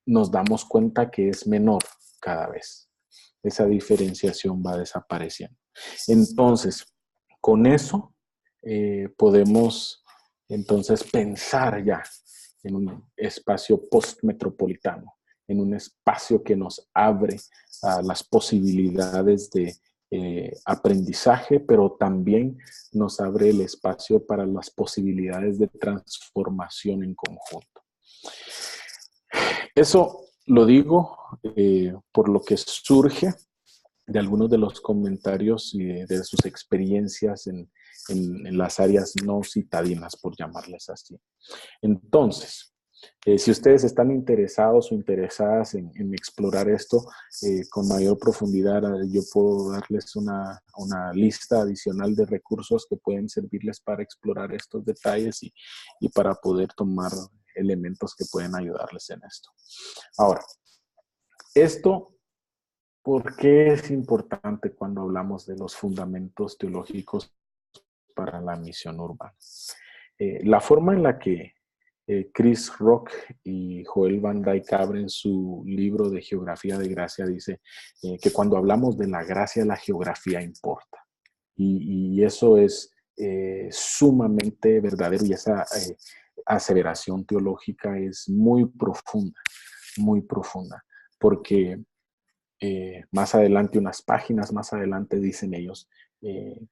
S1: nos damos cuenta que es menor cada vez. Esa diferenciación va desapareciendo. Entonces, con eso podemos entonces pensar ya en un espacio postmetropolitano, en un espacio que nos abre a las posibilidades de aprendizaje, pero también nos abre el espacio para las posibilidades de transformación en conjunto. Eso lo digo por lo que surge de algunos de los comentarios y de sus experiencias en las áreas no citadinas, por llamarles así. Entonces, si ustedes están interesados o interesadas en explorar esto con mayor profundidad, yo puedo darles una lista adicional de recursos que pueden servirles para explorar estos detalles y para poder tomar elementos que pueden ayudarles en esto. Ahora, esto, ¿por qué es importante cuando hablamos de los fundamentos teológicos para la misión urbana? La forma en la que Chris Rock y Joel Van Dyke abren su libro de Geografía de Gracia dice que cuando hablamos de la gracia, la geografía importa. Y eso es sumamente verdadero, y esa aseveración teológica es muy profunda, porque más adelante, unas páginas más adelante, dicen ellos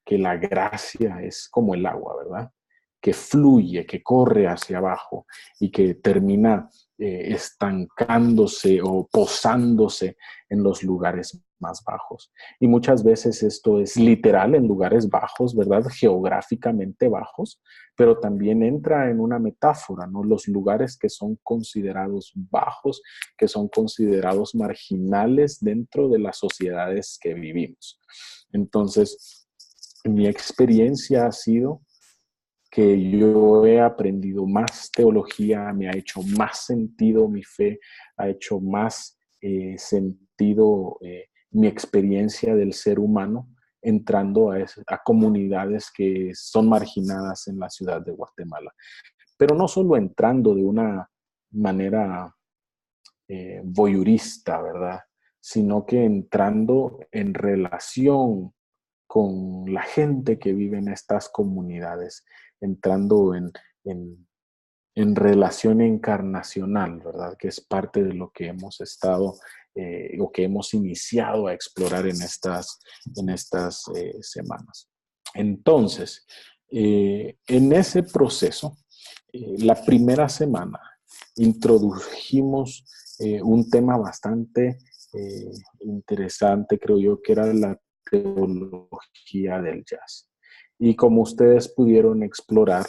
S1: que la gracia es como el agua, ¿verdad? Que fluye, que corre hacia abajo y que termina estancándose o posándose en los lugares más bajos. Y muchas veces esto es literal en lugares bajos, ¿verdad? Geográficamente bajos, pero también entra en una metáfora, ¿no? Los lugares que son considerados bajos, que son considerados marginales dentro de las sociedades que vivimos. Entonces, mi experiencia ha sido que yo he aprendido más teología, me ha hecho más sentido mi fe, ha hecho más sentido mi experiencia del ser humano entrando a comunidades que son marginadas en la ciudad de Guatemala. Pero no solo entrando de una manera voyeurista, ¿verdad? Sino que entrando en relación con la gente que vive en estas comunidades, entrando en relación encarnacional, ¿verdad? Que es parte de lo que hemos estado o que hemos iniciado a explorar en estas semanas. Entonces, En ese proceso, la primera semana introdujimos un tema bastante interesante, creo yo, que era la teología del jazz. Y como ustedes pudieron explorar,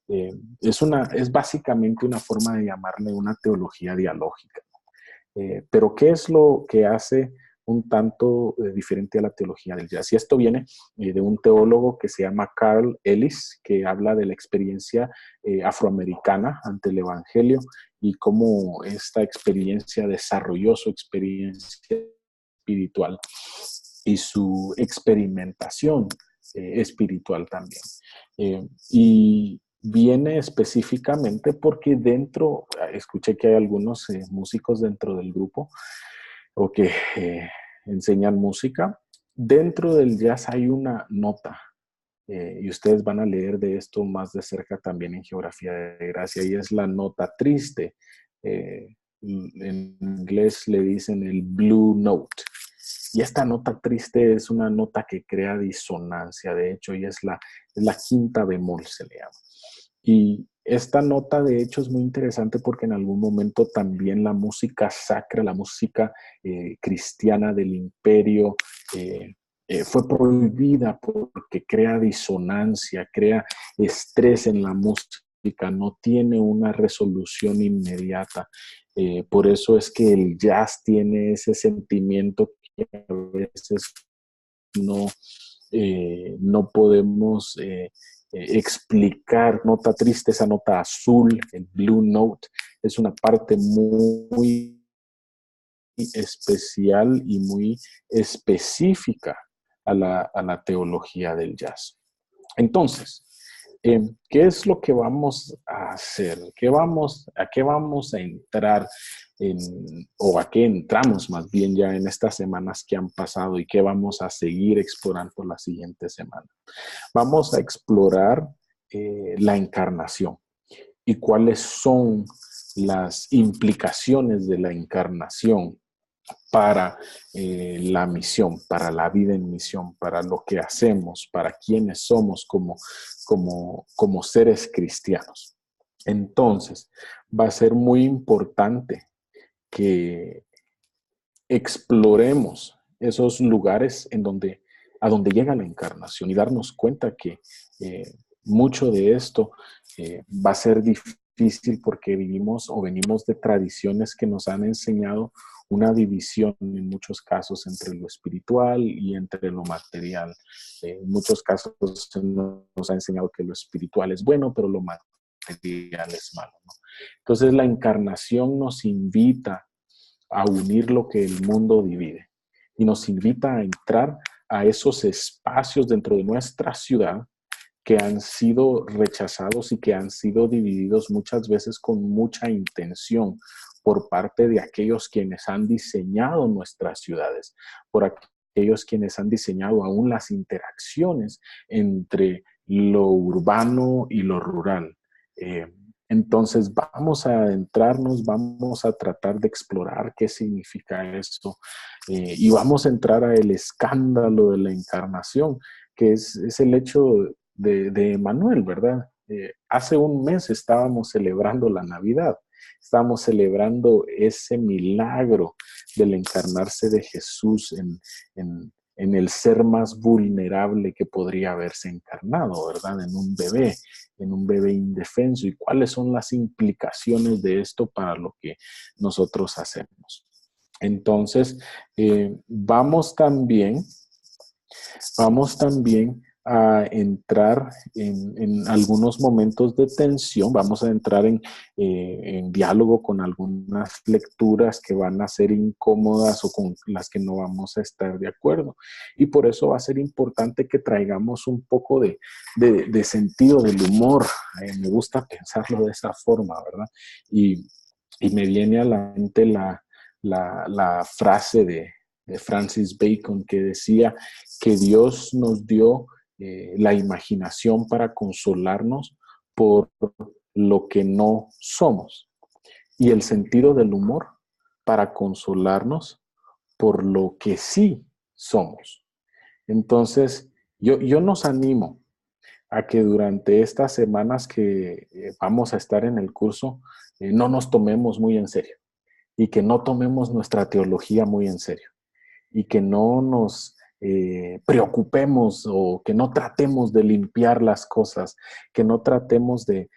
S1: es básicamente una forma de llamarle una teología dialógica. Pero ¿qué es lo que hace un tanto diferente a la teología del jazz? Y esto viene de un teólogo que se llama Carl Ellis, que habla de la experiencia afroamericana ante el Evangelio y cómo esta experiencia desarrolló su experiencia espiritual y su experimentación espiritual también. Y viene específicamente porque dentro, escuché que hay algunos músicos dentro del grupo o que enseñan música. Dentro del jazz hay una nota, y ustedes van a leer de esto más de cerca también en Geografía de Gracia, y es la nota triste. En inglés le dicen el blue note. Y esta nota triste es una nota que crea disonancia, de hecho, y es la quinta bemol, se le llama. Y esta nota, de hecho, es muy interesante porque en algún momento también la música sacra, la música cristiana del imperio, fue prohibida porque crea disonancia, crea estrés en la música, no tiene una resolución inmediata. Por eso es que el jazz tiene ese sentimiento que a veces no podemos explicar. Nota triste, esa nota azul, el blue note, es una parte muy especial y muy específica a la teología del jazz. Entonces, ¿qué es lo que vamos a hacer? ¿A qué vamos a entrar o a qué entramos más bien ya en estas semanas que han pasado y qué vamos a seguir explorando la siguiente semana? Vamos a explorar la encarnación y cuáles son las implicaciones de la encarnación para la misión, para la vida en misión, para lo que hacemos, para quienes somos como seres cristianos. Entonces, va a ser muy importante que exploremos esos lugares a donde llega la encarnación y darnos cuenta que mucho de esto va a ser difícil porque vivimos o venimos de tradiciones que nos han enseñado una división en muchos casos entre lo espiritual y entre lo material. En muchos casos nos ha enseñado que lo espiritual es bueno, pero lo material es malo, ¿no? Entonces la encarnación nos invita a unir lo que el mundo divide y nos invita a entrar a esos espacios dentro de nuestra ciudad que han sido rechazados y que han sido divididos muchas veces con mucha intención por parte de aquellos quienes han diseñado nuestras ciudades, por aquellos quienes han diseñado aún las interacciones entre lo urbano y lo rural. Entonces vamos a adentrarnos, vamos a tratar de explorar qué significa esto y vamos a entrar a el escándalo de la encarnación, que es el hecho de Emanuel, ¿verdad? Hace un mes estábamos celebrando la Navidad, estábamos celebrando ese milagro del encarnarse de Jesús en el ser más vulnerable que podría haberse encarnado, ¿verdad? En un bebé indefenso. ¿Y cuáles son las implicaciones de esto para lo que nosotros hacemos? Entonces, vamos también a entrar en algunos momentos de tensión, vamos a entrar en diálogo con algunas lecturas que van a ser incómodas o con las que no vamos a estar de acuerdo. Y por eso va a ser importante que traigamos un poco de sentido del humor. Me gusta pensarlo de esa forma, ¿verdad? Y me viene a la mente la frase de Francis Bacon que decía que Dios nos dio la imaginación para consolarnos por lo que no somos y el sentido del humor para consolarnos por lo que sí somos. Entonces, yo nos animo a que durante estas semanas que vamos a estar en el curso, no nos tomemos muy en serio y que no tomemos nuestra teología muy en serio y que no nos preocupemos o que no tratemos de limpiar las cosas, que no tratemos de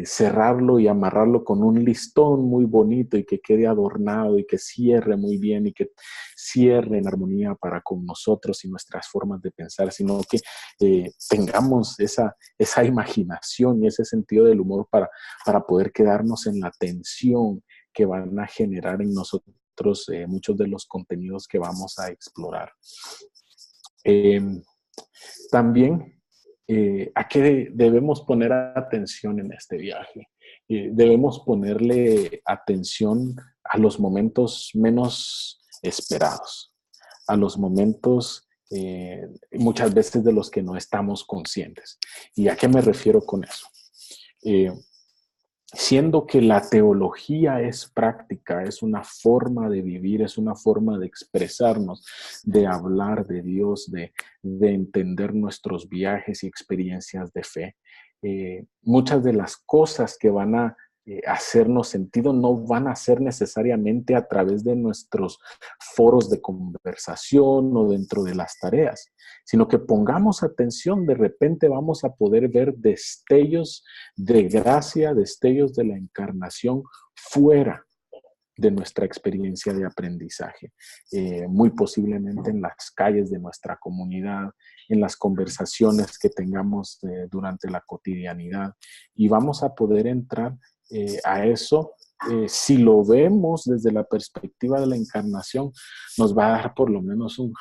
S1: cerrarlo y amarrarlo con un listón muy bonito y que quede adornado y que cierre muy bien y que cierre en armonía para con nosotros y nuestras formas de pensar, sino que tengamos esa imaginación y ese sentido del humor para poder quedarnos en la tensión que van a generar en nosotros muchos de los contenidos que vamos a explorar. También, ¿a qué debemos poner atención en este viaje? Debemos ponerle atención a los momentos menos esperados, a los momentos muchas veces de los que no estamos conscientes. ¿Y a qué me refiero con eso? Siendo que la teología es práctica, es una forma de vivir, es una forma de expresarnos, de hablar de Dios, de entender nuestros viajes y experiencias de fe. Muchas de las cosas que van a hacernos sentido no van a ser necesariamente a través de nuestros foros de conversación o dentro de las tareas, sino que pongamos atención, de repente vamos a poder ver destellos de gracia, destellos de la encarnación fuera de nuestra experiencia de aprendizaje, muy posiblemente en las calles de nuestra comunidad, en las conversaciones que tengamos durante la cotidianidad, y vamos a poder entrar a eso. Si lo vemos desde la perspectiva de la encarnación, nos va a dar por lo menos un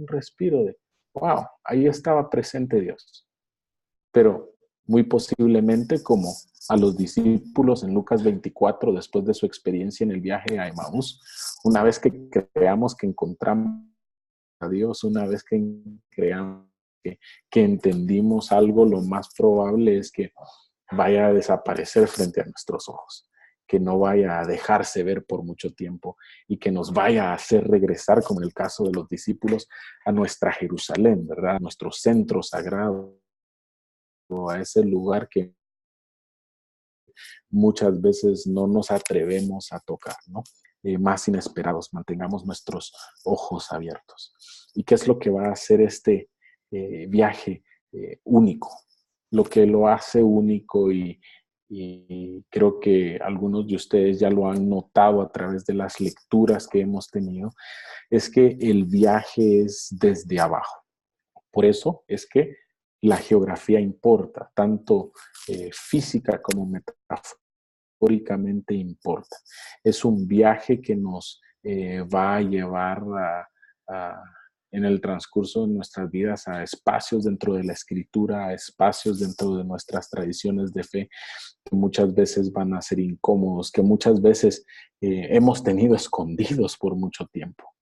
S1: respiro de, wow, ahí estaba presente Dios. Pero muy posiblemente, como a los discípulos en Lucas 24, después de su experiencia en el viaje a Emaús, una vez que creamos que encontramos a Dios, una vez que creamos que entendimos algo, lo más probable es que vaya a desaparecer frente a nuestros ojos, que no vaya a dejarse ver por mucho tiempo y que nos vaya a hacer regresar, como en el caso de los discípulos, a nuestra Jerusalén, ¿verdad? A nuestro centro sagrado, a ese lugar que muchas veces no nos atrevemos a tocar, ¿no? Más inesperados, mantengamos nuestros ojos abiertos. ¿Y qué es lo que va a hacer este viaje único? Lo que lo hace único y creo que algunos de ustedes ya lo han notado a través de las lecturas que hemos tenido, es que el viaje es desde abajo. Por eso es que la geografía importa, tanto física como metafóricamente importa. Es un viaje que nos va a llevar en el transcurso de nuestras vidas a espacios dentro de la escritura, a espacios dentro de nuestras tradiciones de fe, que muchas veces van a ser incómodos, que muchas veces hemos tenido escondidos por mucho tiempo.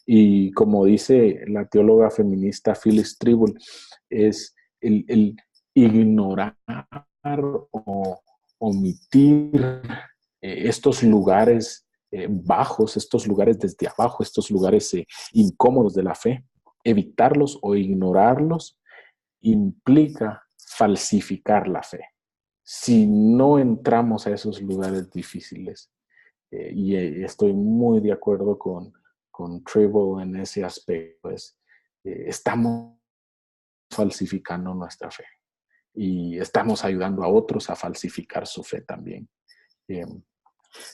S1: Y como dice la teóloga feminista Phyllis Tribull, es el ignorar o omitir estos lugares bajos, estos lugares desde abajo, estos lugares incómodos de la fe. Evitarlos o ignorarlos implica falsificar la fe. Si no entramos a esos lugares difíciles, y estoy muy de acuerdo con Tribull en ese aspecto, estamos falsificando nuestra fe y estamos ayudando a otros a falsificar su fe también.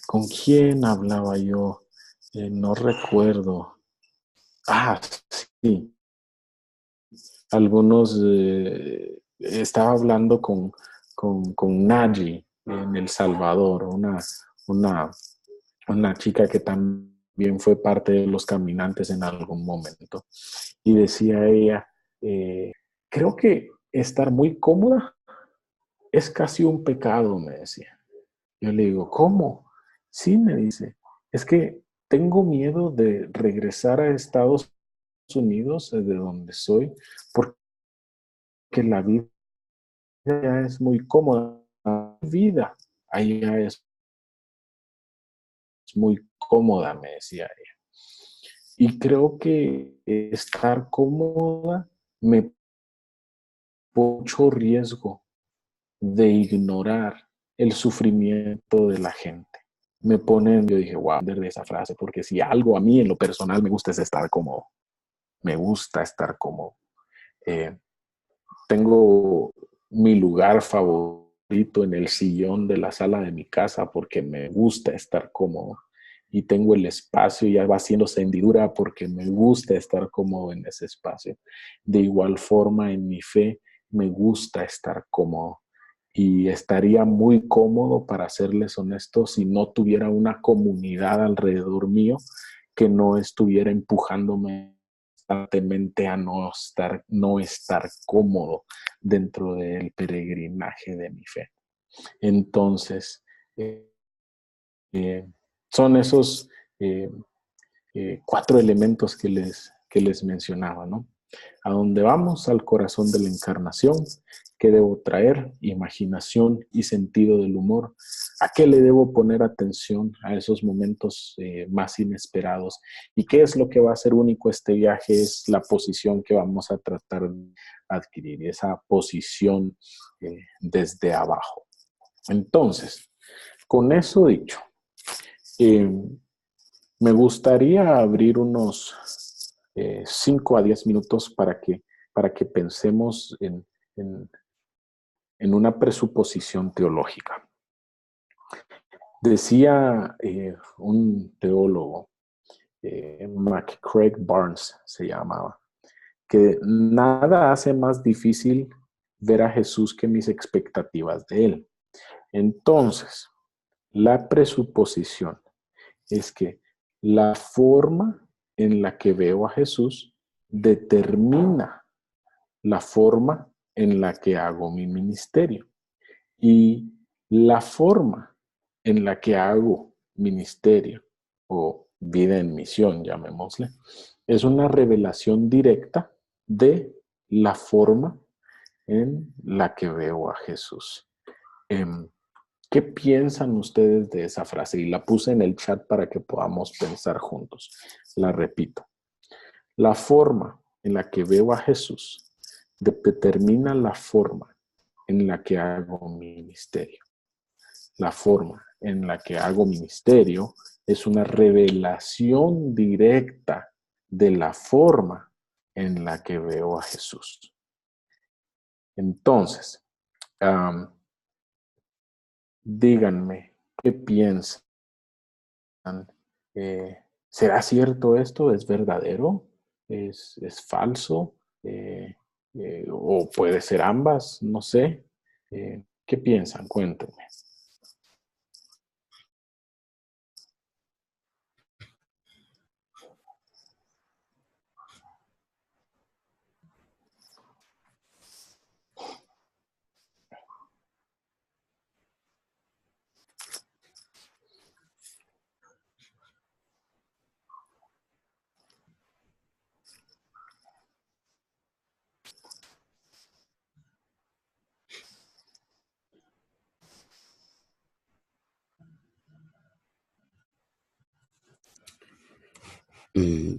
S1: ¿Con quién hablaba yo? No recuerdo. Sí. Algunos, estaba hablando con Naji en El Salvador, una chica que también fue parte de los caminantes en algún momento. Y decía ella, creo que estar muy cómoda es casi un pecado, me decía. Yo le digo, ¿cómo? Sí, me dice, es que tengo miedo de regresar a Estados Unidos, de donde soy, porque la vida ya es muy cómoda. La vida allá es muy cómoda, me decía ella. Y creo que estar cómoda me mucho riesgo de ignorar el sufrimiento de la gente. Yo dije, wow, de esa frase, porque si algo a mí en lo personal me gusta es estar cómodo. Me gusta estar cómodo. Tengo mi lugar favorito en el sillón de la sala de mi casa porque me gusta estar cómodo. Y tengo el espacio, ya va haciéndose hendidura porque me gusta estar cómodo en ese espacio. De igual forma, en mi fe, me gusta estar cómodo. Y estaría muy cómodo, para serles honestos, si no tuviera una comunidad alrededor mío que no estuviera empujándome constantemente a no estar cómodo dentro del peregrinaje de mi fe. Entonces, son esos 4 elementos que les mencionaba, ¿no? ¿A dónde vamos? Al corazón de la encarnación. ¿Qué debo traer? Imaginación y sentido del humor. ¿A qué le debo poner atención a esos momentos más inesperados? ¿Y qué es lo que va a ser único este viaje? Es la posición que vamos a tratar de adquirir, esa posición desde abajo. Entonces, con eso dicho, me gustaría abrir unos 5 a 10 minutos para que pensemos en una presuposición teológica. Decía un teólogo, McCraig Barnes se llamaba, que nada hace más difícil ver a Jesús que mis expectativas de Él. Entonces, la presuposición es que la forma en la que veo a Jesús determina la forma en la que hago mi ministerio. Y la forma en la que hago ministerio o vida en misión, llamémosle, es una revelación directa de la forma en la que veo a Jesús. ¿Qué piensan ustedes de esa frase? Y la puse en el chat para que podamos pensar juntos. La repito. La forma en la que veo a Jesús determina la forma en la que hago mi ministerio. La forma en la que hago ministerio es una revelación directa de la forma en la que veo a Jesús. Entonces, díganme, ¿qué piensan? ¿Será cierto esto? ¿Es verdadero? ¿Es falso? ¿O puede ser ambas? No sé. ¿Qué piensan? Cuéntenme.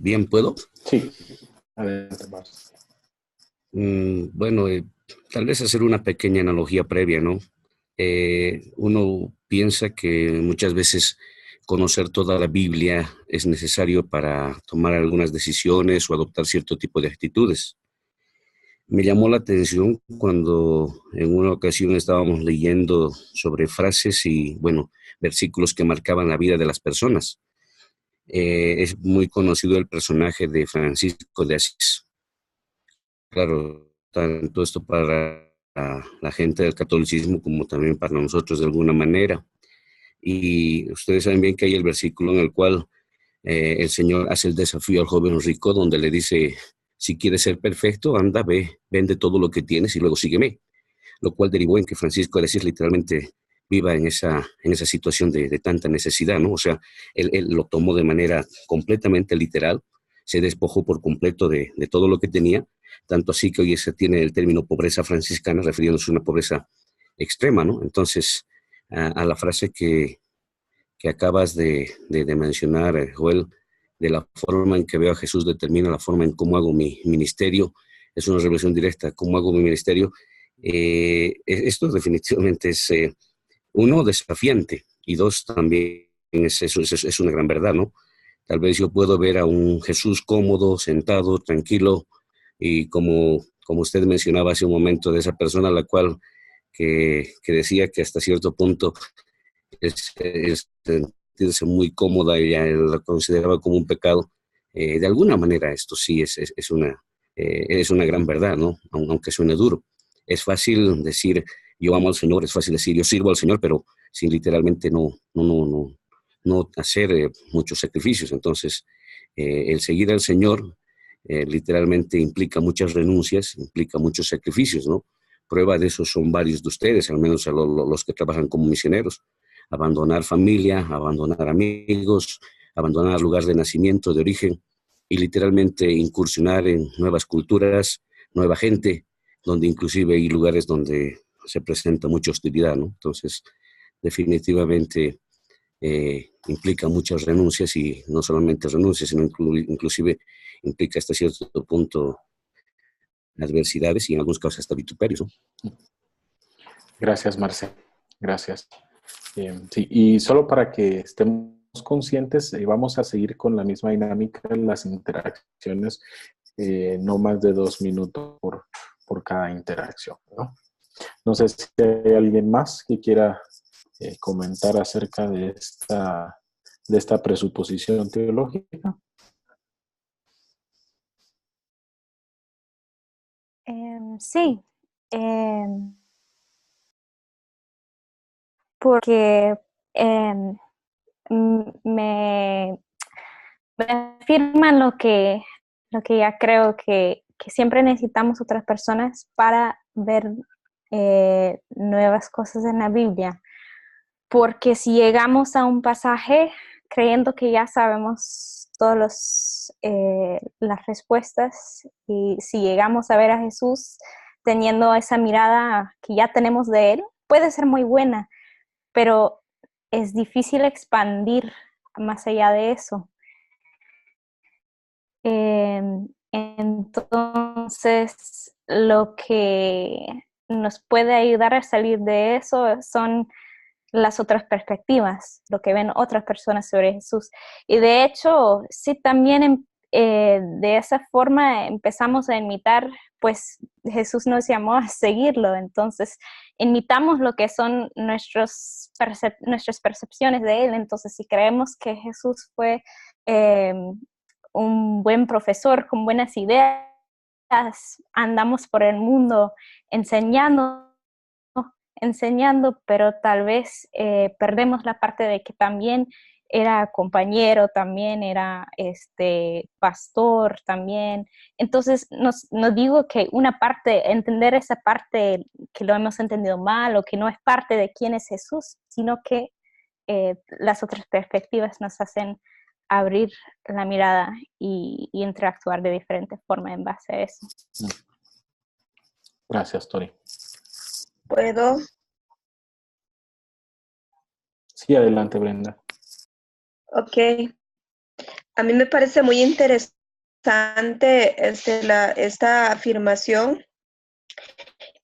S11: Bien, ¿puedo?
S1: Sí, adelante, Marcos.
S11: Bueno, tal vez hacer una pequeña analogía previa, ¿no? Uno piensa que muchas veces conocer toda la Biblia es necesario para tomar algunas decisiones o adoptar cierto tipo de actitudes. Me llamó la atención cuando en una ocasión estábamos leyendo sobre frases y, bueno, versículos que marcaban la vida de las personas. Es muy conocido el personaje de Francisco de Asís. Claro, tanto esto para la gente del catolicismo como también para nosotros de alguna manera. Y ustedes saben bien que hay el versículo en el cual el Señor hace el desafío al joven rico, donde le dice, si quieres ser perfecto, anda, ve, vende todo lo que tienes y luego sígueme. Lo cual derivó en que Francisco de Asís literalmente viva en esa situación de tanta necesidad, ¿no? O sea, él lo tomó de manera completamente literal, se despojó por completo de todo lo que tenía, tanto así que hoy se tiene el término pobreza franciscana, refiriéndose a una pobreza extrema, ¿no? Entonces, a la frase que acabas de mencionar, Joel, de la forma en que veo a Jesús determina la forma en cómo hago mi ministerio, es una revelación directa, cómo hago mi ministerio. Esto definitivamente es, uno, desafiante, y dos, también es una gran verdad, ¿no? Tal vez yo puedo ver a un Jesús cómodo, sentado, tranquilo, y como usted mencionaba hace un momento, de esa persona a la cual que decía que hasta cierto punto es sentirse muy cómoda, ella la consideraba como un pecado. De alguna manera esto sí es una gran verdad, ¿no? Aunque suene duro. Es fácil decir yo amo al Señor, es fácil decir yo sirvo al Señor, pero sin literalmente no hacer muchos sacrificios. Entonces, el seguir al Señor literalmente implica muchas renuncias, implica muchos sacrificios, ¿no? Prueba de eso son varios de ustedes, al menos a los que trabajan como misioneros. Abandonar familia, abandonar amigos, abandonar lugar de nacimiento, de origen, y literalmente incursionar en nuevas culturas, nueva gente, donde inclusive hay lugares donde se presenta mucha hostilidad, ¿no? Entonces, definitivamente implica muchas renuncias, y no solamente renuncias, sino inclusive implica hasta cierto punto adversidades y en algunos casos hasta vituperios, ¿no?
S1: Gracias, Marcel. Gracias. Sí, y solo para que estemos conscientes, vamos a seguir con la misma dinámica en las interacciones, no más de 2 minutos por cada interacción, ¿no? No sé si hay alguien más que quiera comentar acerca de esta presuposición teológica.
S2: Sí, porque me afirman lo que ya creo que siempre necesitamos otras personas para ver nuevas cosas en la Biblia. Porque si llegamos a un pasaje creyendo que ya sabemos todas las respuestas, y si llegamos a ver a Jesús teniendo esa mirada que ya tenemos de Él, puede ser muy buena, pero es difícil expandir más allá de eso. Entonces, lo que nos puede ayudar a salir de eso son las otras perspectivas, lo que ven otras personas sobre Jesús. Y de hecho, sí, también de esa forma empezamos a imitar, pues Jesús nos llamó a seguirlo, entonces imitamos lo que son nuestras percepciones de Él. Entonces, si creemos que Jesús fue un buen profesor con buenas ideas, andamos por el mundo enseñando, pero tal vez perdemos la parte de que también era compañero, también era pastor, también. Entonces, no digo que una parte, entender esa parte que lo hemos entendido mal o que no es parte de quién es Jesús, sino que las otras perspectivas nos hacen abrir la mirada y interactuar de diferente forma en base a eso.
S1: Gracias, Tori.
S10: ¿Puedo?
S1: Sí, adelante, Brenda.
S10: Ok. A mí me parece muy interesante esta afirmación,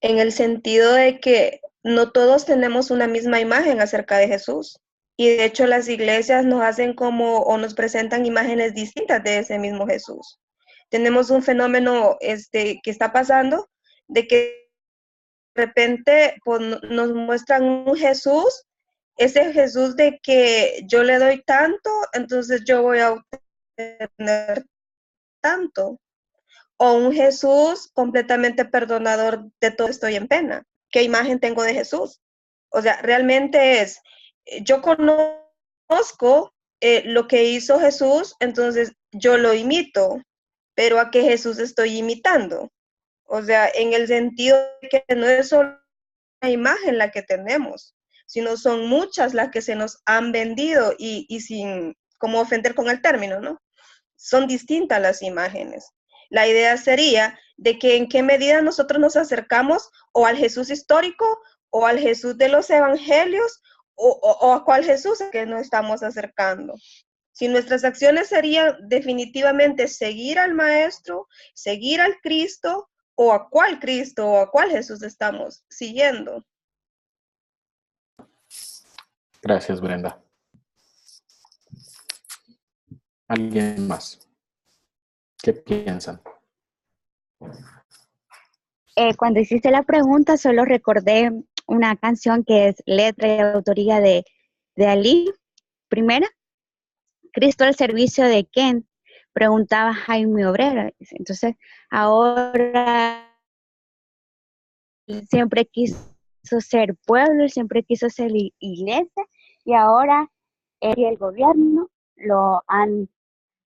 S10: en el sentido de que no todos tenemos una misma imagen acerca de Jesús. Y de hecho las iglesias nos hacen o nos presentan imágenes distintas de ese mismo Jesús. Tenemos un fenómeno que está pasando, de que de repente pues, nos muestran un Jesús, ese Jesús de que yo le doy tanto, entonces yo voy a obtener tanto. O un Jesús completamente perdonador, de todo estoy en pena. ¿Qué imagen tengo de Jesús? O sea, realmente yo conozco lo que hizo Jesús, entonces yo lo imito, pero ¿a qué Jesús estoy imitando? O sea, en el sentido de que no es solo una imagen la que tenemos, sino son muchas las que se nos han vendido y sin como ofender con el término, ¿no? Son distintas las imágenes. La idea sería de que en qué medida nosotros nos acercamos o al Jesús histórico o al Jesús de los evangelios o a cuál Jesús que nos estamos acercando. Si nuestras acciones serían definitivamente seguir al Maestro, seguir al Cristo, o a cuál Cristo o a cuál Jesús estamos siguiendo.
S1: Gracias, Brenda. ¿Alguien más? ¿Qué piensan?
S12: Cuando hiciste la pregunta, solo recordé una canción que es letra y autoría de Ali. Primera, Cristo al servicio de quién, preguntaba Jaime Obrero. Entonces, ahora él siempre quiso ser pueblo, él siempre quiso ser iglesia, y ahora él y el gobierno lo han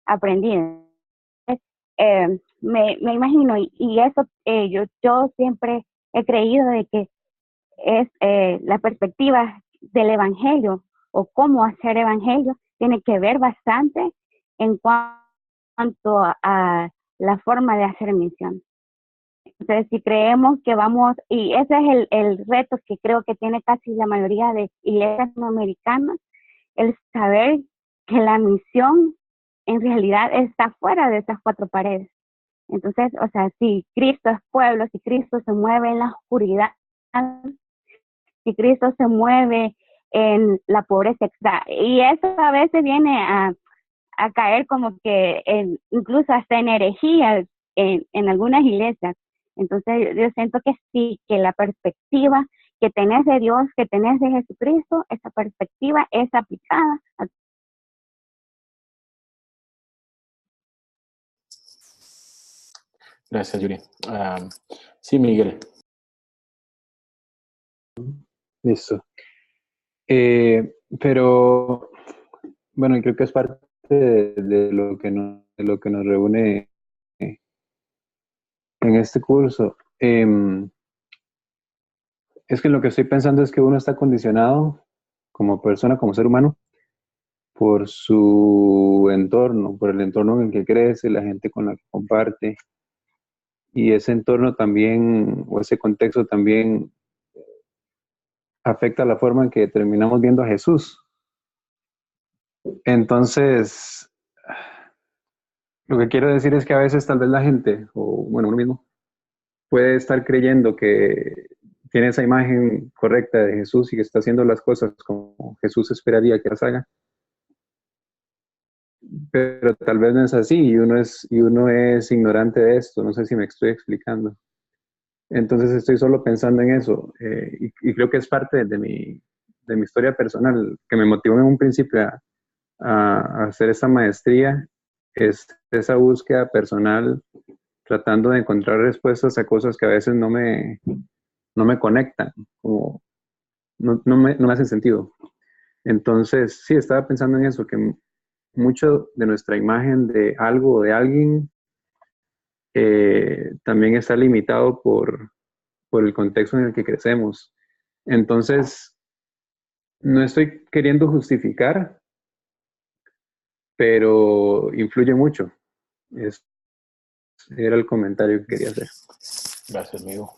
S12: aprendido. Me imagino, y eso yo siempre he creído de que es la perspectiva del evangelio o cómo hacer evangelio tiene que ver bastante en cuanto a la forma de hacer misión. Entonces, si creemos que vamos, y ese es el reto que creo que tiene casi la mayoría de iglesias americanas, el saber que la misión en realidad está fuera de esas cuatro paredes. Entonces, o sea, si Cristo es pueblo, si Cristo se mueve en la oscuridad, si Cristo se mueve en la pobreza extrema, y eso a veces viene a caer como que incluso hasta en herejía en algunas iglesias. Entonces yo siento que sí, que la perspectiva que tenés de Dios, que tenés de Jesucristo, esa perspectiva es aplicada a...
S1: Gracias, Yuri. Sí, Miguel.
S4: Listo. Pero, bueno, creo que es parte de lo que nos reúne en este curso. Es que lo que estoy pensando es que uno está condicionado como persona, como ser humano, por su entorno, por el entorno en el que crece, la gente con la que comparte. Y ese entorno también, o ese contexto también afecta la forma en que terminamos viendo a Jesús. Entonces, lo que quiero decir es que a veces tal vez la gente, o bueno, uno mismo, puede estar creyendo que tiene esa imagen correcta de Jesús y que está haciendo las cosas como Jesús esperaría que las haga, pero tal vez no es así y uno es ignorante de esto. No sé si me estoy explicando. Entonces estoy solo pensando en eso, y creo que es parte de mi historia personal que me motivó en un principio a hacer esta maestría, es esa búsqueda personal tratando de encontrar respuestas a cosas que a veces no me conectan, como no me hacen sentido. Entonces, sí, estaba pensando en eso, que mucho de nuestra imagen de algo o de alguien también está limitado por el contexto en el que crecemos. Entonces, no estoy queriendo justificar, pero influye mucho. Ese era el comentario que quería hacer.
S1: Gracias, amigo.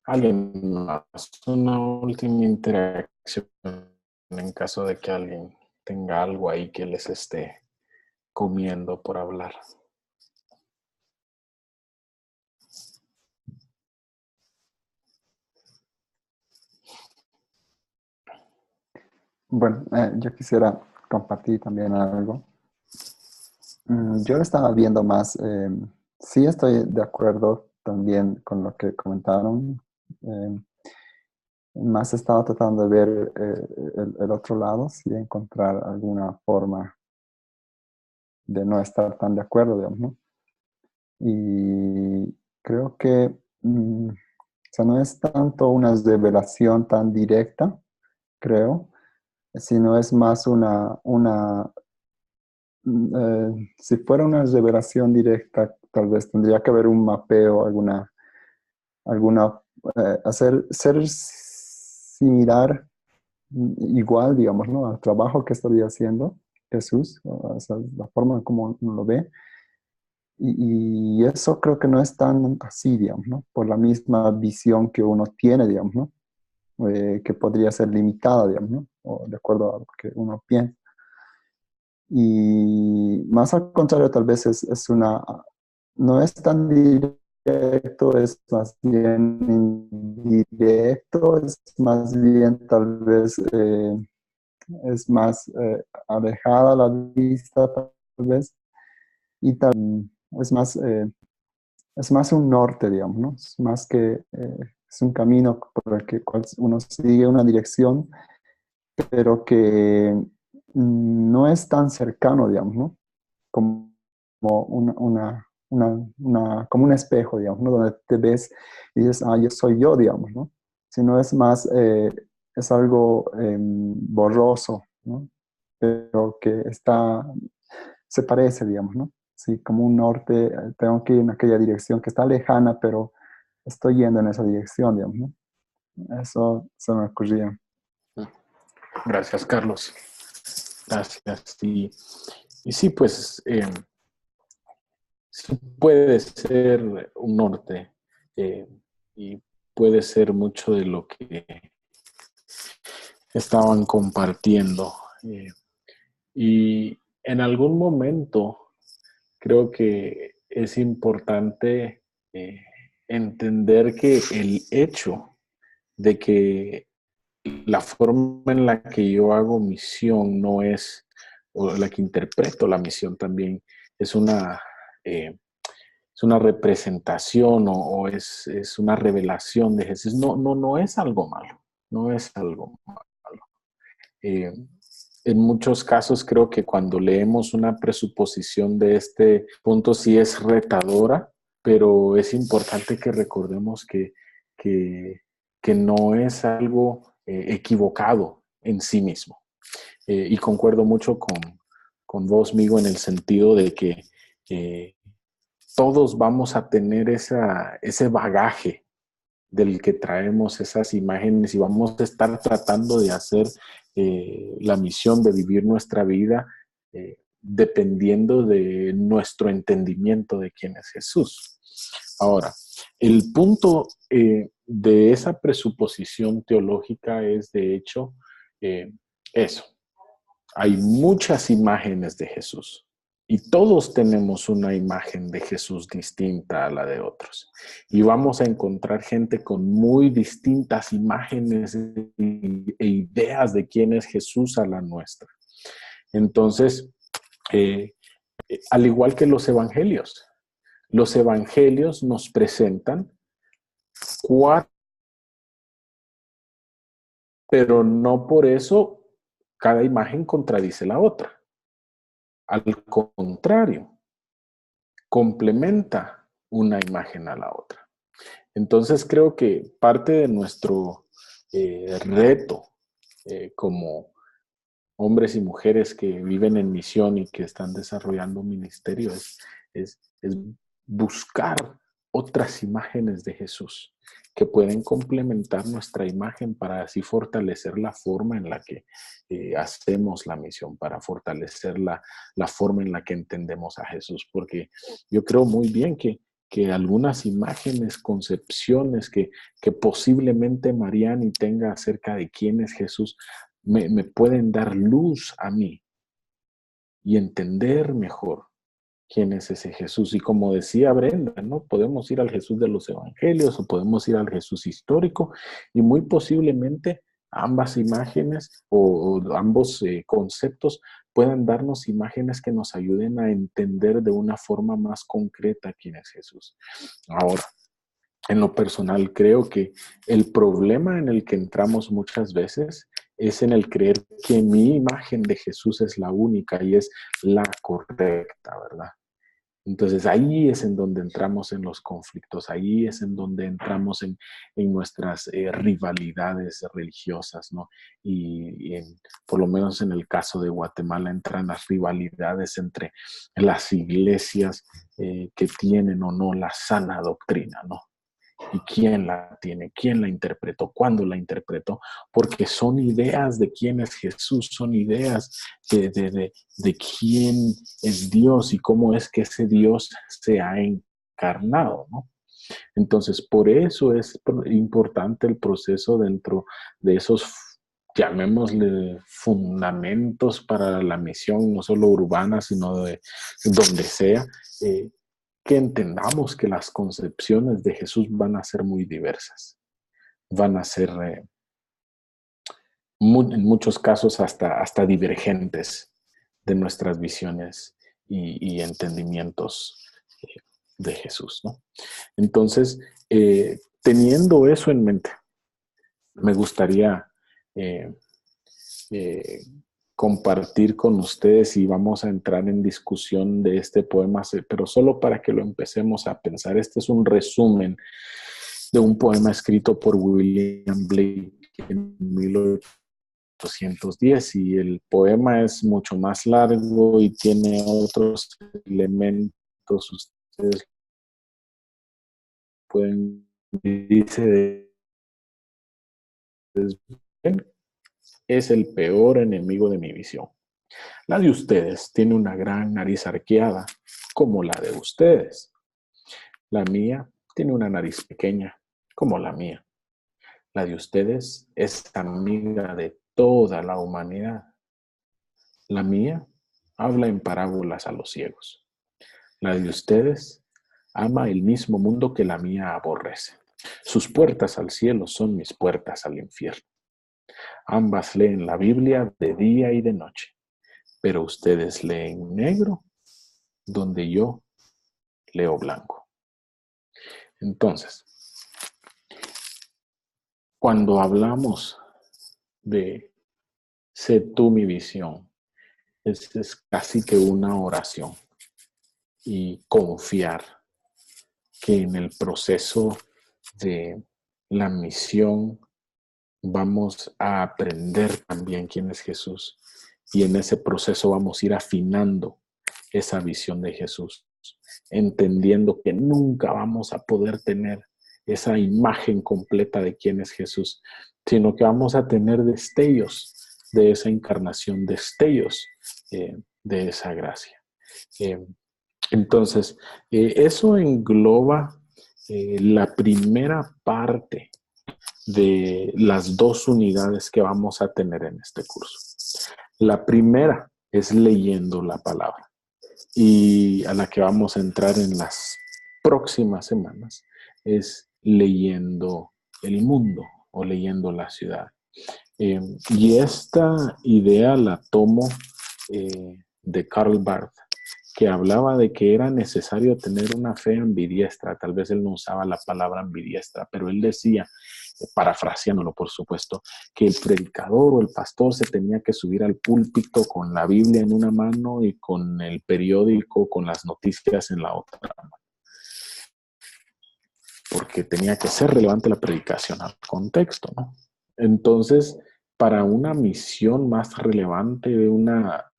S1: ¿Alguien más? Una última interacción en caso de que alguien tenga algo ahí que les esté comiendo por hablar.
S8: Bueno, yo quisiera compartir también algo. Yo lo estaba viendo más, sí estoy de acuerdo también con lo que comentaron. Más estaba tratando de ver el otro lado, si encontrar alguna forma de no estar tan de acuerdo, digamos, ¿no? Y creo que o sea, no es tanto una revelación tan directa, creo, sino es más si fuera una revelación directa, tal vez tendría que haber un mapeo, ser similar, igual, digamos, ¿no? Al trabajo que estaría haciendo Jesús, o sea, la forma como uno lo ve. Y eso creo que no es tan así, digamos, ¿no? Por la misma visión que uno tiene, digamos, ¿no? Que podría ser limitada, digamos, ¿no? O de acuerdo a lo que uno piensa. Y más al contrario, tal vez no es tan directo, es más bien indirecto, es más bien tal vez, es más alejada la vista tal vez, y es más un norte, digamos, ¿no? Es más que, es un camino por el que uno sigue una dirección, pero que no es tan cercano, digamos, ¿no? Como como un espejo, digamos, ¿no? Donde te ves y dices, ah, yo soy yo, digamos, ¿no? Sino es más, es algo borroso, ¿no? Pero que se parece, digamos, ¿no? Sí, como un norte, tengo que ir en aquella dirección que está lejana, pero estoy yendo en esa dirección, digamos, ¿no? Eso se me ocurría.
S1: Gracias, Carlos. Gracias. Y sí, pues sí puede ser un norte y puede ser mucho de lo que estaban compartiendo. Y en algún momento creo que es importante entender que el hecho de que la forma en la que yo hago misión no es, o la que interpreto la misión también, es es una representación o es una revelación de Jesús. No es algo malo, no es algo malo. Eh, en muchos casos creo que cuando leemos una presuposición de este punto sí es retadora, pero es importante que recordemos que, que no es algo equivocado en sí mismo. Y concuerdo mucho con vos, Migo, en el sentido de que eh, todos vamos a tener ese bagaje del que traemos esas imágenes y vamos a estar tratando de hacer la misión de vivir nuestra vida dependiendo de nuestro entendimiento de quién es Jesús. Ahora, el punto de esa presuposición teológica es, de hecho, eso. Hay muchas imágenes de Jesús y todos tenemos una imagen de Jesús distinta a la de otros. Y vamos a encontrar gente con muy distintas imágenes e ideas de quién es Jesús a la nuestra. Entonces, al igual que los evangelios nos presentan cuatro, pero no por eso cada imagen contradice la otra. Al contrario, complementa una imagen a la otra. Entonces creo que parte de nuestro reto como hombres y mujeres que viven en misión y que están desarrollando un ministerio es buscar otras imágenes de Jesús que pueden complementar nuestra imagen para así fortalecer la forma en la que hacemos la misión, para fortalecer la forma en la que entendemos a Jesús, porque yo creo muy bien que algunas imágenes, concepciones que posiblemente Mariani tenga acerca de quién es Jesús, me pueden dar luz a mí y entender mejor quién es ese Jesús. Y como decía Brenda, ¿no? Podemos ir al Jesús de los evangelios o podemos ir al Jesús histórico y muy posiblemente ambas imágenes o ambos conceptos puedan darnos imágenes que nos ayuden a entender de una forma más concreta quién es Jesús. Ahora, en lo personal, creo que el problema en el que entramos muchas veces es en el creer que mi imagen de Jesús es la única y es la correcta, ¿verdad? Entonces ahí es en donde entramos en los conflictos, ahí es en donde entramos en nuestras rivalidades religiosas, ¿no? Por lo menos en el caso de Guatemala entran las rivalidades entre las iglesias que tienen o no la sana doctrina, ¿no? ¿Y quién la tiene? ¿Quién la interpretó? ¿Cuándo la interpretó? Porque son ideas de quién es Jesús, son ideas de quién es Dios y cómo es que ese Dios se ha encarnado, ¿no? Entonces, por eso es importante el proceso dentro de esos llamémosle fundamentos para la misión, no solo urbana, sino de donde sea, que entendamos que las concepciones de Jesús van a ser muy diversas, van a ser en muchos casos hasta divergentes de nuestras visiones y entendimientos de Jesús, ¿no? Entonces, teniendo eso en mente, me gustaría compartir con ustedes y vamos a entrar en discusión de este poema, pero solo para que lo empecemos a pensar. Este es un resumen de un poema escrito por William Blake en 1810 y el poema es mucho más largo y tiene otros elementos. Ustedes pueden, dice, es el peor enemigo de mi visión. La de ustedes tiene una gran nariz arqueada, como la de ustedes. La mía tiene una nariz pequeña, como la mía. La de ustedes es amiga de toda la humanidad. La mía habla en parábolas a los ciegos. La de ustedes ama el mismo mundo que la mía aborrece. Sus puertas al cielo son mis puertas al infierno. Ambas leen la Biblia de día y de noche, pero ustedes leen negro donde yo leo blanco. Entonces, cuando hablamos de sé tú mi visión, es casi que una oración y confiar que en el proceso de la misión vamos a aprender también quién es Jesús y en ese proceso vamos a ir afinando esa visión de Jesús, entendiendo que nunca vamos a poder tener esa imagen completa de quién es Jesús, sino que vamos a tener destellos de esa encarnación, destellos de esa gracia. Entonces, eso engloba la primera parte de las dos unidades que vamos a tener en este curso. La primera es leyendo la palabra y a la que vamos a entrar en las próximas semanas es leyendo el mundo o leyendo la ciudad. Y esta idea la tomo de Karl Barth, que hablaba de que era necesario tener una fe ambidiestra. Tal vez él no usaba la palabra ambidiestra, pero él decía, parafraseándolo por supuesto, que el predicador o el pastor se tenía que subir al púlpito con la Biblia en una mano y con el periódico, con las noticias en la otra mano. Porque tenía que ser relevante la predicación al contexto, ¿no? Entonces, para una misión más relevante, una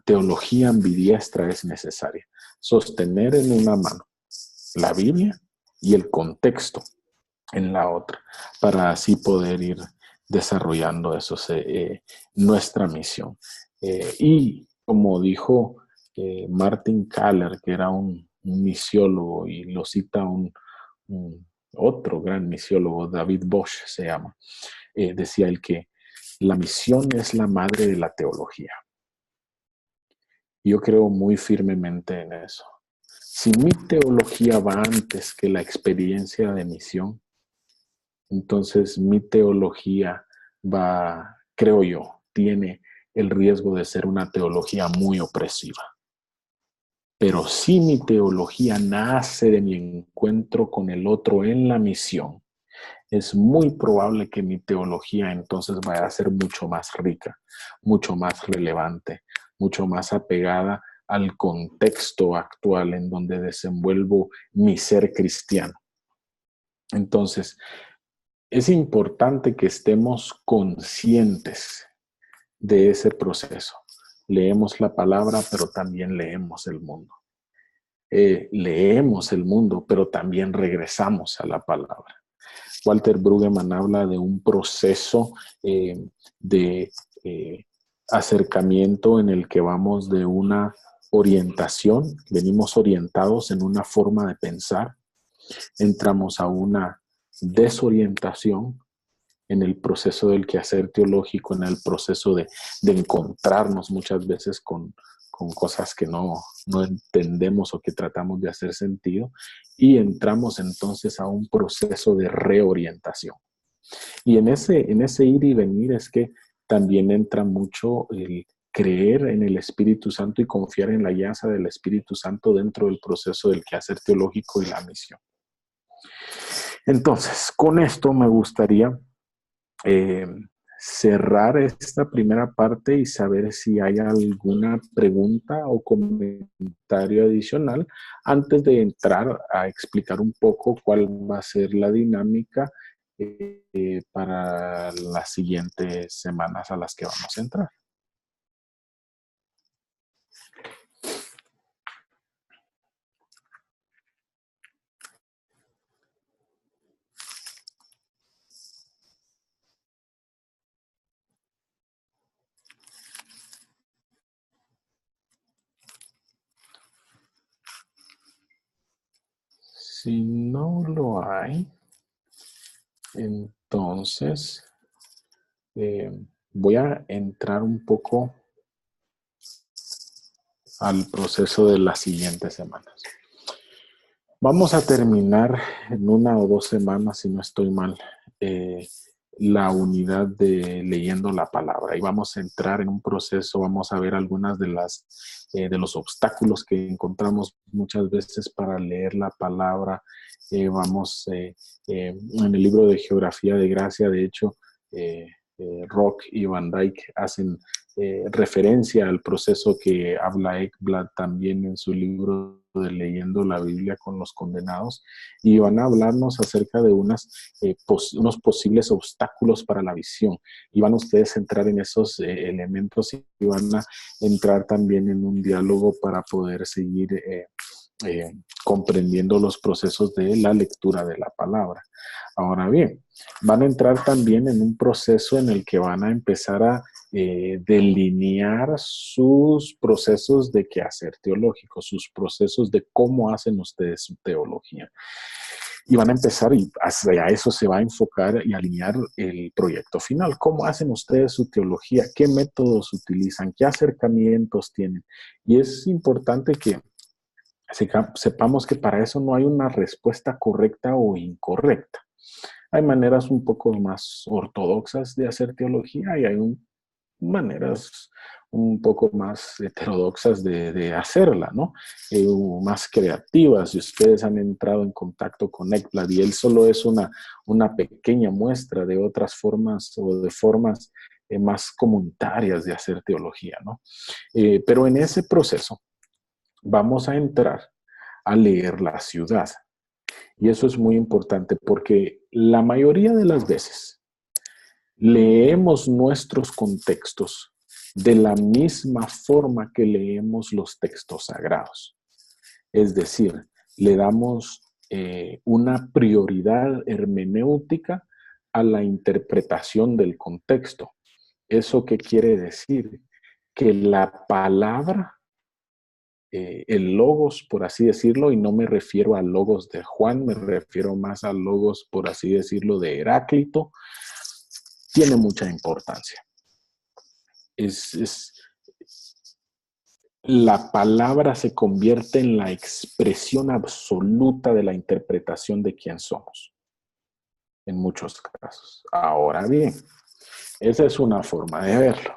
S1: teología ambidiestra es necesaria. Sostener en una mano la Biblia y el contexto en la otra, para así poder ir desarrollando eso, nuestra misión. Y como dijo Martin Kaller, que era un misiólogo, y lo cita otro gran misiólogo, David Bosch se llama, decía él que la misión es la madre de la teología. Yo creo muy firmemente en eso. Si mi teología va antes que la experiencia de misión, entonces mi teología va, creo yo, tiene el riesgo de ser una teología muy opresiva. Pero si mi teología nace de mi encuentro con el otro en la misión, es muy probable que mi teología entonces vaya a ser mucho más rica, mucho más relevante, mucho más apegada al contexto actual en donde desenvuelvo mi ser cristiano. Entonces, es importante que estemos conscientes de ese proceso. Leemos la palabra, pero también leemos el mundo. Leemos el mundo, pero también regresamos a la palabra. Walter Brueggemann habla de un proceso de acercamiento en el que vamos de una orientación, venimos orientados en una forma de pensar, entramos a una desorientación, en el proceso del quehacer teológico, en el proceso de encontrarnos muchas veces con cosas que no entendemos o que tratamos de hacer sentido, y entramos entonces a un proceso de reorientación. Y en ese ir y venir es que también entra mucho el creer en el Espíritu Santo y confiar en la guianza del Espíritu Santo dentro del proceso del quehacer teológico y la misión. Entonces, con esto me gustaría cerrar esta primera parte y saber si hay alguna pregunta o comentario adicional antes de entrar a explicar un poco cuál va a ser la dinámica para las siguientes semanas a las que vamos a entrar. Si no lo hay, entonces voy a entrar un poco al proceso de las siguientes semanas. Vamos a terminar en 1 o 2 semanas, si no estoy mal, la unidad de leyendo la palabra. Y vamos a entrar en un proceso, vamos a ver algunas de los obstáculos que encontramos muchas veces para leer la palabra. En el libro de Geografía de Gracia, de hecho, Rock y Van Dyke hacen referencia al proceso que habla Ekblad también en su libro de Leyendo la Biblia con los Condenados, y van a hablarnos acerca de unos posibles obstáculos para la visión, y van ustedes a entrar en esos elementos y van a entrar también en un diálogo para poder seguir comprendiendo los procesos de la lectura de la palabra. Ahora bien, van a entrar también en un proceso en el que van a empezar a delinear sus procesos de quehacer teológico, sus procesos de cómo hacen ustedes su teología. Y van a empezar, y hacia eso se va a enfocar y alinear el proyecto final. ¿Cómo hacen ustedes su teología? ¿Qué métodos utilizan? ¿Qué acercamientos tienen? Y es importante que sepamos que para eso no hay una respuesta correcta o incorrecta. Hay maneras un poco más ortodoxas de hacer teología y hay maneras un poco más heterodoxas de hacerla, ¿no? Más creativas. Si ustedes han entrado en contacto con Ekblad, y él solo es una pequeña muestra de otras formas o de formas más comunitarias de hacer teología, ¿no? Pero en ese proceso vamos a entrar a leer la ciudad. Y eso es muy importante porque la mayoría de las veces leemos nuestros contextos de la misma forma que leemos los textos sagrados. Es decir, le damos una prioridad hermenéutica a la interpretación del contexto. ¿Eso qué quiere decir? Que la palabra, el logos, por así decirlo, y no me refiero al logos de Juan, me refiero más al logos, por así decirlo, de Heráclito, tiene mucha importancia. La palabra se convierte en la expresión absoluta de la interpretación de quién somos, en muchos casos. Ahora bien, esa es una forma de verlo,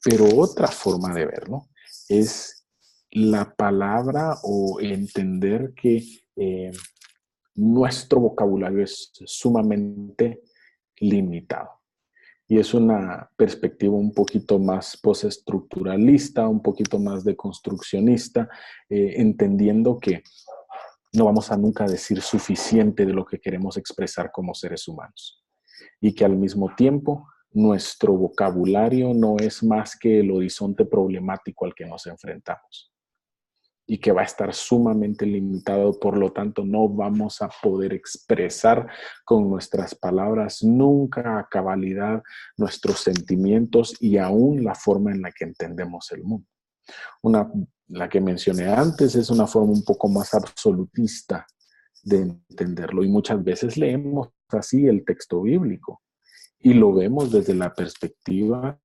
S1: pero otra forma de verlo es la palabra o entender que nuestro vocabulario es sumamente limitado. Y es una perspectiva un poquito más postestructuralista, un poquito más deconstruccionista, entendiendo que no vamos a nunca decir suficiente de lo que queremos expresar como seres humanos. Y que al mismo tiempo nuestro vocabulario no es más que el horizonte problemático al que nos enfrentamos. Y que va a estar sumamente limitado, por lo tanto no vamos a poder expresar con nuestras palabras nunca a cabalidad nuestros sentimientos y aún la forma en la que entendemos el mundo. La que mencioné antes es una forma un poco más absolutista de entenderlo, y muchas veces leemos así el texto bíblico y lo vemos desde la perspectiva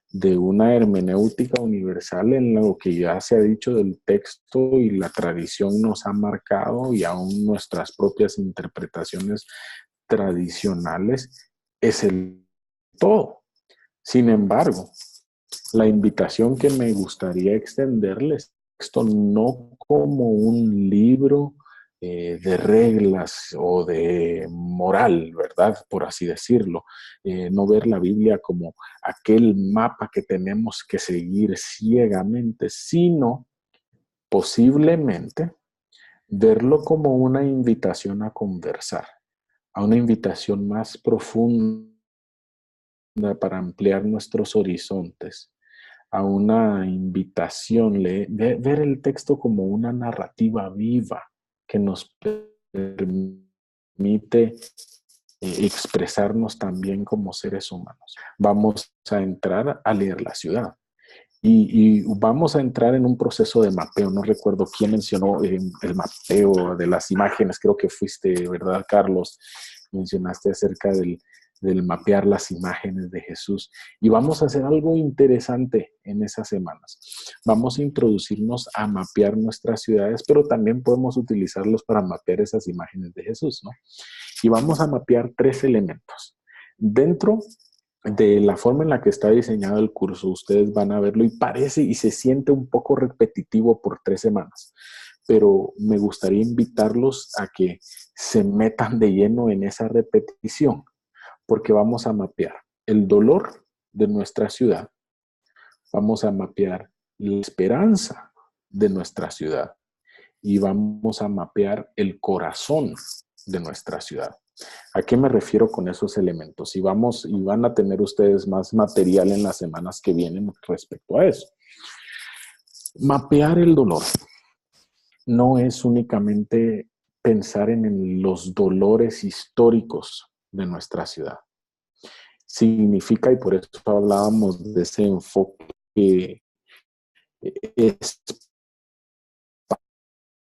S1: de una hermenéutica universal en lo que ya se ha dicho del texto y la tradición nos ha marcado y aún nuestras propias interpretaciones tradicionales es el todo. Sin embargo, la invitación que me gustaría extenderles, esto no como un libro de reglas o de moral, ¿verdad? Por así decirlo. No ver la Biblia como aquel mapa que tenemos que seguir ciegamente, sino posiblemente verlo como una invitación a conversar, a una invitación más profunda para ampliar nuestros horizontes, a una invitación, ver el texto como una narrativa viva que nos permite expresarnos también como seres humanos. Vamos a entrar a leer la ciudad y vamos a entrar en un proceso de mapeo. No recuerdo quién mencionó el mapeo de las imágenes, creo que fuiste, ¿verdad, Carlos? Mencionaste acerca del mapear las imágenes de Jesús. Y vamos a hacer algo interesante en esas semanas. Vamos a introducirnos a mapear nuestras ciudades, pero también podemos utilizarlos para mapear esas imágenes de Jesús, ¿no? Y vamos a mapear 3 elementos. Dentro de la forma en la que está diseñado el curso, ustedes van a verlo y parece y se siente un poco repetitivo por 3 semanas, pero me gustaría invitarlos a que se metan de lleno en esa repetición, porque vamos a mapear el dolor de nuestra ciudad, vamos a mapear la esperanza de nuestra ciudad y vamos a mapear el corazón de nuestra ciudad. ¿A qué me refiero con esos elementos? Y van a tener ustedes más material en las semanas que vienen respecto a eso. Mapear el dolor no es únicamente pensar en los dolores históricos de nuestra ciudad. Significa, y por eso hablábamos de ese enfoque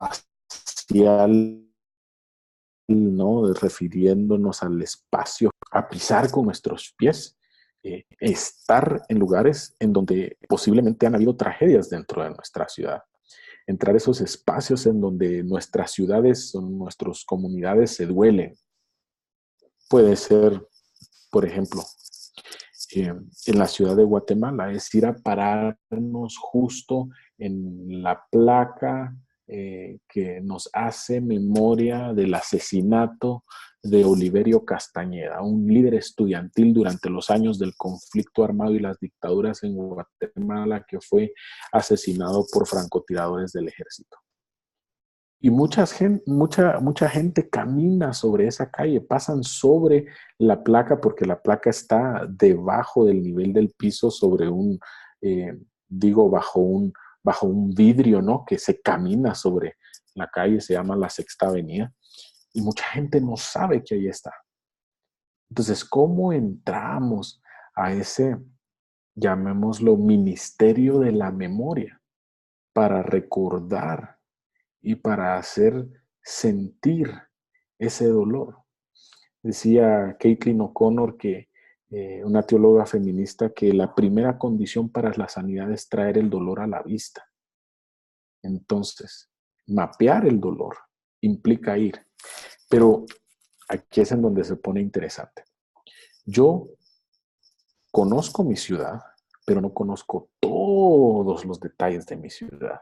S1: espacial, ¿no? Refiriéndonos al espacio, a pisar con nuestros pies, estar en lugares en donde posiblemente han habido tragedias dentro de nuestra ciudad. Entrar a esos espacios en donde nuestras ciudades o nuestras comunidades se duelen. Puede ser, por ejemplo, en la ciudad de Guatemala, es ir a pararnos justo en la placa que nos hace memoria del asesinato de Oliverio Castañeda, un líder estudiantil durante los años del conflicto armado y las dictaduras en Guatemala, que fue asesinado por francotiradores del ejército. Y mucha gente camina sobre esa calle, pasan sobre la placa porque la placa está debajo del nivel del piso sobre bajo un vidrio, ¿no? Que se camina sobre la calle, se llama la Sexta Avenida. Y mucha gente no sabe que ahí está. Entonces, ¿cómo entramos a ese, llamémoslo, ministerio de la memoria para recordar y para hacer sentir ese dolor? Decía Caitlin O'Connor, una teóloga feminista, que la primera condición para la sanidad es traer el dolor a la vista. Entonces, mapear el dolor implica ir. Pero aquí es en donde se pone interesante. Yo conozco mi ciudad, pero no conozco todos los detalles de mi ciudad.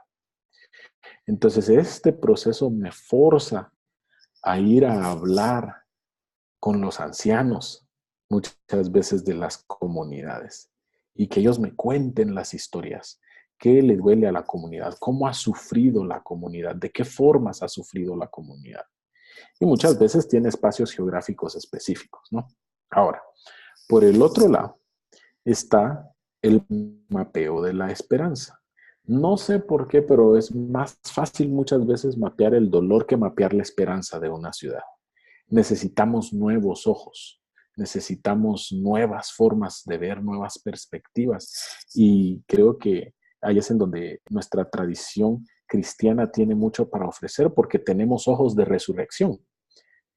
S1: Entonces, este proceso me forza a ir a hablar con los ancianos, muchas veces de las comunidades, y que ellos me cuenten las historias. ¿Qué le duele a la comunidad? ¿Cómo ha sufrido la comunidad? ¿De qué formas ha sufrido la comunidad? Y muchas veces tiene espacios geográficos específicos, ¿no? Ahora, por el otro lado está el mapeo de la esperanza. No sé por qué, pero es más fácil muchas veces mapear el dolor que mapear la esperanza de una ciudad. Necesitamos nuevos ojos, necesitamos nuevas formas de ver, nuevas perspectivas. Y creo que ahí es en donde nuestra tradición cristiana tiene mucho para ofrecer, porque tenemos ojos de resurrección.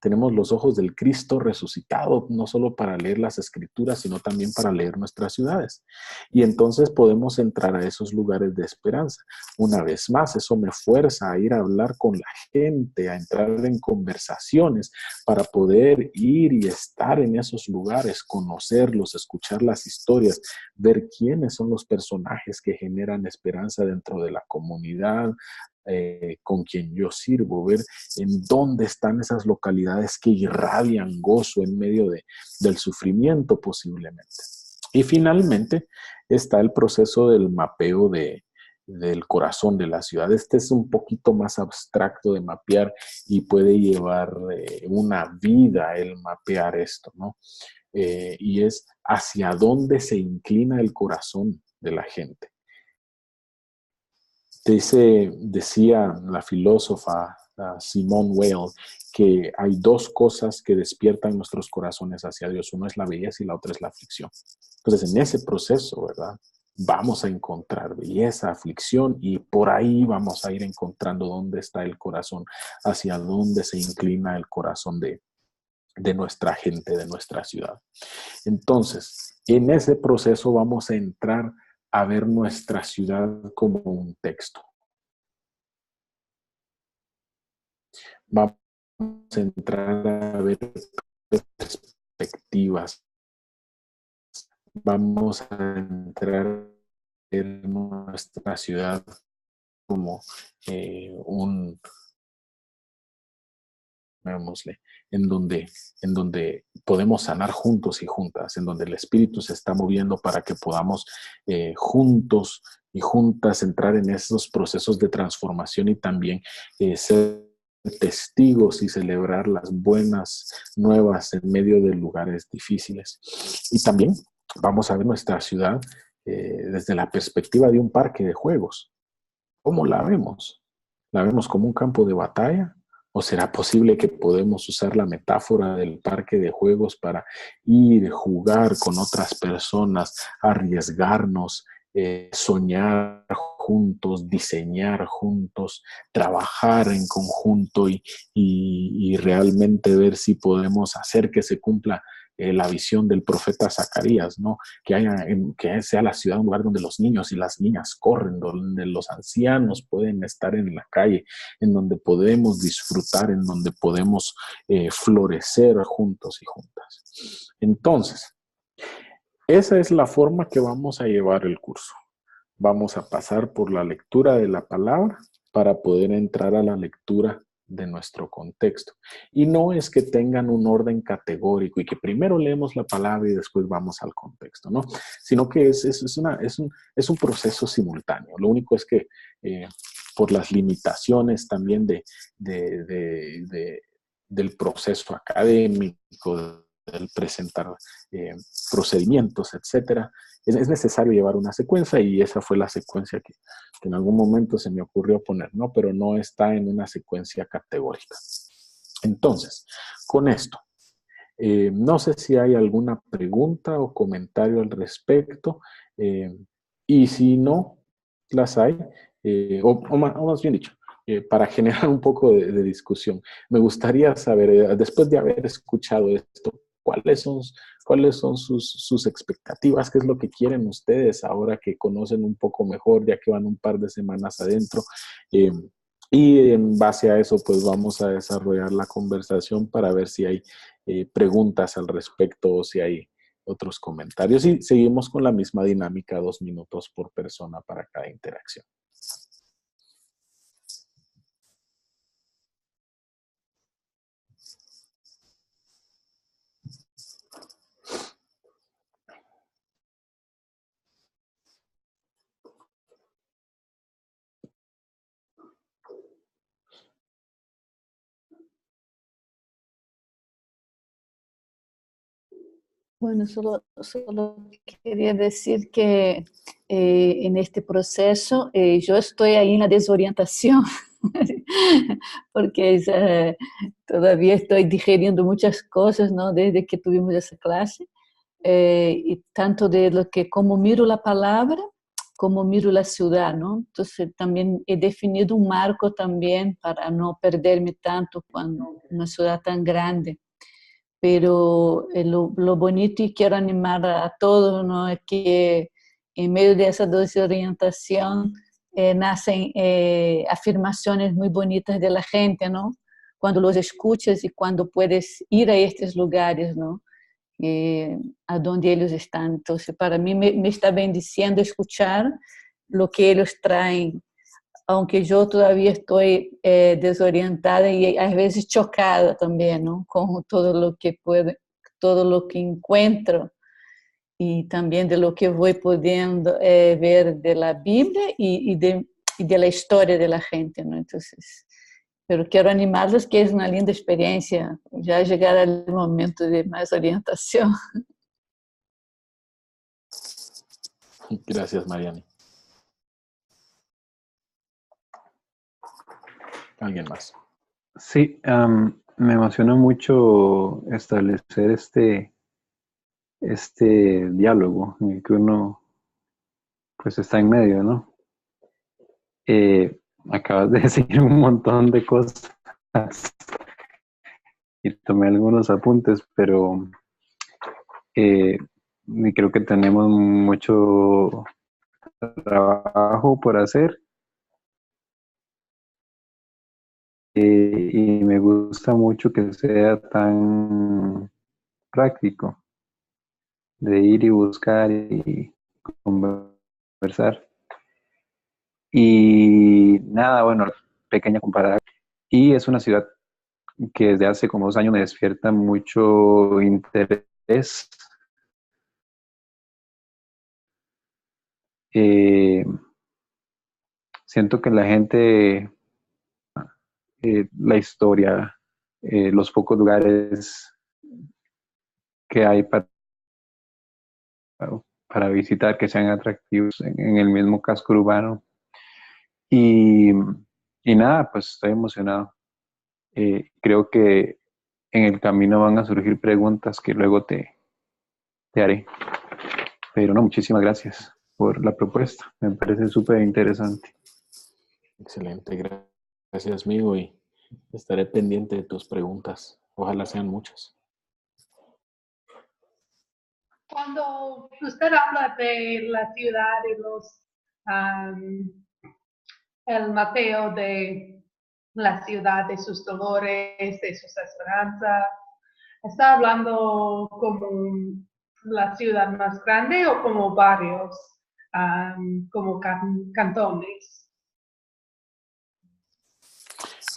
S1: Tenemos los ojos del Cristo resucitado, no solo para leer las escrituras, sino también para leer nuestras ciudades. Y entonces podemos entrar a esos lugares de esperanza. Una vez más, eso me fuerza a ir a hablar con la gente, a entrar en conversaciones para poder ir y estar en esos lugares, conocerlos, escuchar las historias, ver quiénes son los personajes que generan esperanza dentro de la comunidad, con quien yo sirvo, ver en dónde están esas localidades que irradian gozo en medio del sufrimiento posiblemente. Y finalmente está el proceso del mapeo del corazón de la ciudad. Este es un poquito más abstracto de mapear y puede llevar una vida el mapear esto, ¿no? Y es hacia dónde se inclina el corazón de la gente. Decía la filósofa Simone Weil que hay dos cosas que despiertan nuestros corazones hacia Dios. Una es la belleza y la otra es la aflicción. Entonces, en ese proceso, ¿verdad? Vamos a encontrar belleza, aflicción, y por ahí vamos a ir encontrando dónde está el corazón, hacia dónde se inclina el corazón de nuestra gente, de nuestra ciudad. Entonces, en ese proceso vamos a entrar a ver nuestra ciudad como un texto. Vamos a entrar a ver perspectivas. Vamos a entrar a ver nuestra ciudad como llamémosle, en donde podemos sanar juntos y juntas, en donde el Espíritu se está moviendo para que podamos juntos y juntas entrar en esos procesos de transformación y también ser testigos y celebrar las buenas nuevas en medio de lugares difíciles. Y también vamos a ver nuestra ciudad desde la perspectiva de un parque de juegos. ¿Cómo la vemos? ¿La vemos como un campo de batalla? ¿O será posible que podemos usar la metáfora del parque de juegos para ir, jugar con otras personas, arriesgarnos, soñar juntos, diseñar juntos, trabajar en conjunto y realmente ver si podemos hacer que se cumpla la visión del profeta Zacarías, ¿no? Que sea la ciudad un lugar donde los niños y las niñas corren, donde los ancianos pueden estar en la calle, en donde podemos disfrutar, en donde podemos florecer juntos y juntas. Entonces, esa es la forma que vamos a llevar el curso. Vamos a pasar por la lectura de la palabra para poder entrar a la lectura de nuestro contexto. Y no es que tengan un orden categórico y que primero leemos la palabra y después vamos al contexto, ¿no? Sino que es un proceso simultáneo. Lo único es que por las limitaciones también del proceso académico, del presentar procedimientos, etcétera, es necesario llevar una secuencia y esa fue la secuencia que en algún momento se me ocurrió poner, ¿no? Pero no está en una secuencia categórica. Entonces, con esto, no sé si hay alguna pregunta o comentario al respecto, y si no las hay, o más bien dicho, para generar un poco de discusión, me gustaría saber, después de haber escuchado esto, ¿cuáles son sus expectativas? ¿Qué es lo que quieren ustedes ahora que conocen un poco mejor, ya que van un par de semanas adentro? Y en base a eso, pues vamos a desarrollar la conversación para ver si hay preguntas al respecto o si hay otros comentarios. Y seguimos con la misma dinámica, 2 minutos por persona para cada interacción.
S3: Bueno, solo quería decir que en este proceso yo estoy ahí en la desorientación, porque todavía estoy digeriendo muchas cosas, ¿no? Desde que tuvimos esa clase, y tanto de lo que como miro la palabra cómo miro la ciudad, ¿no? Entonces también he definido un marco también para no perderme tanto cuando una ciudad tan grande. Pero lo bonito y quiero animar a todos, ¿no? Es que en medio de esa desorientación nacen afirmaciones muy bonitas de la gente, ¿no? Cuando los escuchas y cuando puedes ir a estos lugares, ¿no? A donde ellos están. Entonces, para mí me está bendiciendo escuchar lo que ellos traen, aunque yo todavía estoy desorientada y a veces chocada también, ¿no? Con todo lo que puedo, todo lo que encuentro y también de lo que voy pudiendo ver de la Biblia y de la historia de la gente, ¿no? Entonces, pero quiero animarlos que es una linda experiencia, ya llegar al momento de más orientación.
S1: Gracias, Mariani. ¿Alguien más?
S4: Sí, me emociona mucho establecer este diálogo en el que uno pues está en medio, ¿no? Acabas de decir un montón de cosas y tomé algunos apuntes, pero y creo que tenemos mucho trabajo por hacer. Y me gusta mucho que sea tan práctico, de ir y buscar y conversar. Y nada, bueno, pequeña comparada. Y es una ciudad que desde hace como 2 años me despierta mucho interés. Siento que la gente, la historia, los pocos lugares que hay para visitar que sean atractivos en el mismo casco urbano. Y nada, pues estoy emocionado. Creo que en el camino van a surgir preguntas que luego te haré. Pero no, muchísimas gracias por la propuesta. Me parece súper interesante.
S1: Excelente, gracias, amigo, y estaré pendiente de tus preguntas. Ojalá sean muchas.
S5: Cuando usted habla de la ciudad y el mapeo de la ciudad, de sus dolores, de sus esperanzas, ¿está hablando como la ciudad más grande o como barrios, como cantones?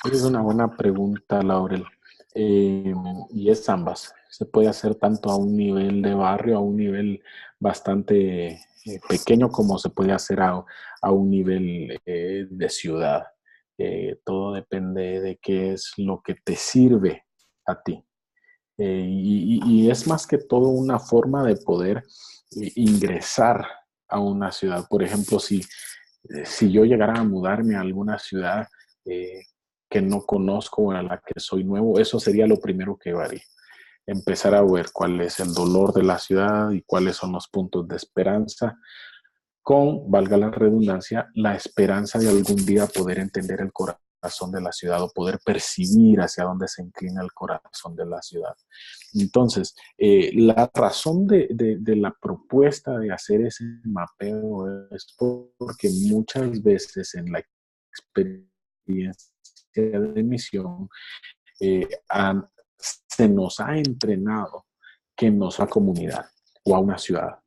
S1: Es una buena pregunta, Laurel. Y es ambas. Se puede hacer tanto a un nivel de barrio, a un nivel bastante pequeño, como se puede hacer a un nivel de ciudad. Todo depende de qué es lo que te sirve a ti. Y es más que todo una forma de poder ingresar a una ciudad. Por ejemplo, si yo llegara a mudarme a alguna ciudad que no conozco o a la que soy nuevo, eso sería lo primero que haría. Empezar a ver cuál es el dolor de la ciudad y cuáles son los puntos de esperanza, con, valga la redundancia, la esperanza de algún día poder entender el corazón de la ciudad o poder percibir hacia dónde se inclina el corazón de la ciudad. Entonces, la razón de la propuesta de hacer ese mapeo es porque muchas veces en la experiencia de misión se nos ha entrenado que nos va a comunidad o a una ciudad.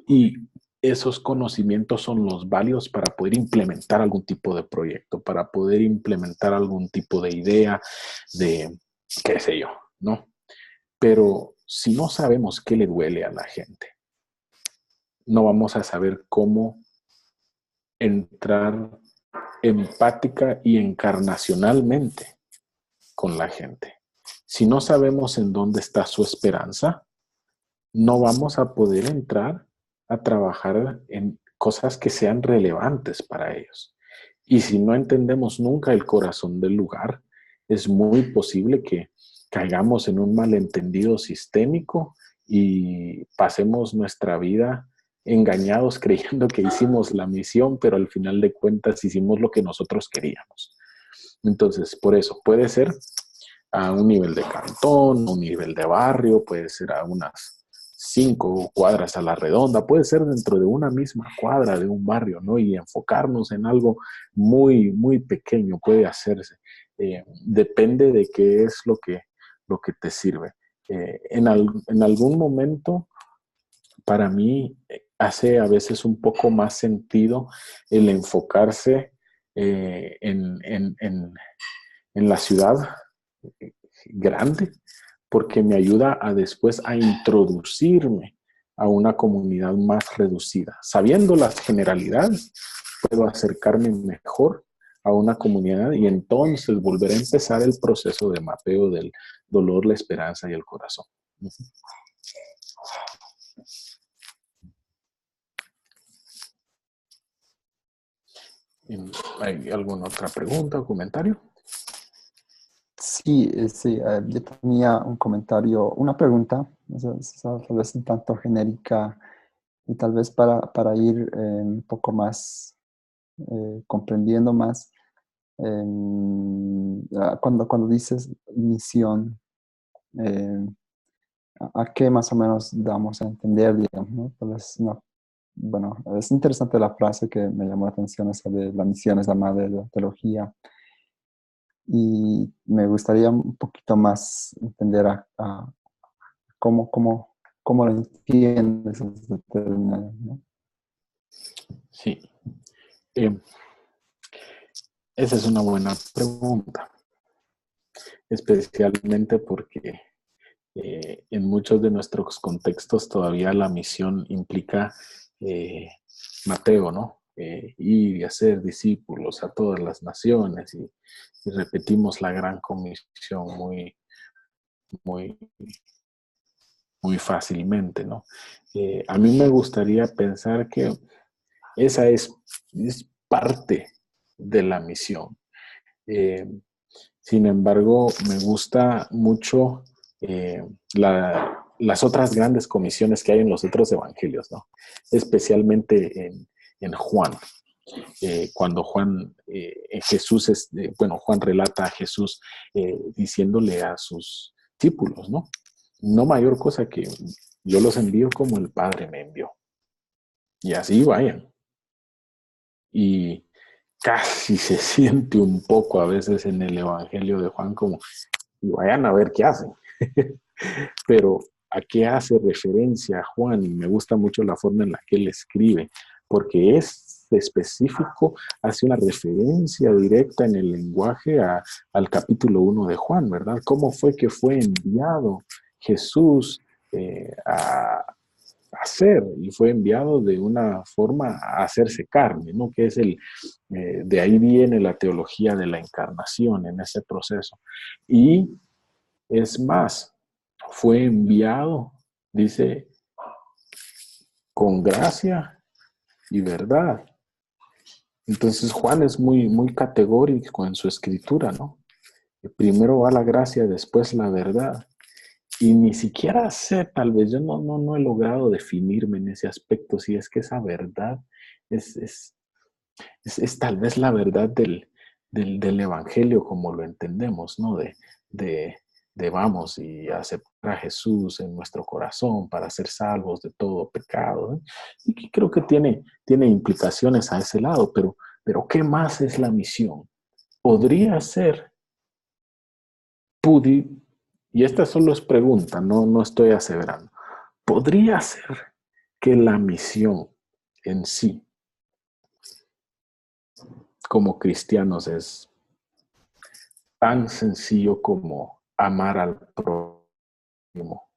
S1: Y esos conocimientos son los válidos para poder implementar algún tipo de proyecto, para poder implementar algún tipo de idea, de qué sé yo, ¿no? Pero si no sabemos qué le duele a la gente, no vamos a saber cómo entrar empática y encarnacionalmente con la gente. Si no sabemos en dónde está su esperanza, no vamos a poder entrar a trabajar en cosas que sean relevantes para ellos. Y si no entendemos nunca el corazón del lugar, es muy posible que caigamos en un malentendido sistémico y pasemos nuestra vida engañados creyendo que hicimos la misión, pero al final de cuentas hicimos lo que nosotros queríamos. Entonces, por eso, puede ser a un nivel de cantón, a un nivel de barrio, puede ser a unas 5 cuadras a la redonda, puede ser dentro de una misma cuadra de un barrio, ¿no? Y enfocarnos en algo muy, muy pequeño puede hacerse. Depende de qué es lo que te sirve. En algún momento, para mí, hace a veces un poco más sentido el enfocarse en la ciudad grande, porque me ayuda a después a introducirme a una comunidad más reducida. Sabiendo las generalidades, puedo acercarme mejor a una comunidad y entonces volver a empezar el proceso de mapeo del dolor, la esperanza y el corazón. ¿Hay alguna otra pregunta o comentario?
S8: Sí, sí, yo tenía un comentario, una pregunta, tal vez un tanto genérica y tal vez para ir un poco más comprendiendo más. Cuando dices misión, ¿a qué más o menos damos a entender, digamos, ¿no? Tal vez no. Bueno, es interesante la frase que me llamó la atención, esa de la misión es la madre de la teología. Y me gustaría un poquito más entender a cómo lo entiendes ese término, ¿no?
S1: Sí. Esa es una buena pregunta, especialmente porque en muchos de nuestros contextos todavía la misión implica Mateo, ¿no? Ir y hacer discípulos a todas las naciones y repetimos la gran comisión muy, muy, muy fácilmente, ¿no? A mí me gustaría pensar que esa es parte de la misión. Sin embargo, me gusta mucho las otras grandes comisiones que hay en los otros evangelios, ¿no? Especialmente en Juan. Cuando Juan relata a Jesús diciéndole a sus discípulos, ¿no? No mayor cosa que yo los envío como el Padre me envió. Y así vayan. Y casi se siente un poco a veces en el Evangelio de Juan como, y vayan a ver qué hacen. Pero ¿a qué hace referencia Juan? Y me gusta mucho la forma en la que él escribe, porque es específico, hace una referencia directa en el lenguaje al capítulo 1 de Juan, ¿verdad? ¿Cómo fue que fue enviado Jesús a hacer? Y fue enviado de una forma a hacerse carne, ¿no? Que es de ahí viene la teología de la encarnación en ese proceso. Y es más, fue enviado, dice, con gracia y verdad. Entonces Juan es muy, muy categórico en su escritura, ¿no? Primero va la gracia, después la verdad. Y ni siquiera sé, tal vez yo no he logrado definirme en ese aspecto, si es que esa verdad es tal vez la verdad del Evangelio como lo entendemos, ¿no? De vamos y aceptar a Jesús en nuestro corazón para ser salvos de todo pecado, ¿eh? Y que creo que tiene implicaciones a ese lado, pero ¿qué más es la misión? Podría ser, y esta solo es pregunta, no estoy aseverando, podría ser que la misión en sí, como cristianos, es tan sencillo como amar al prójimo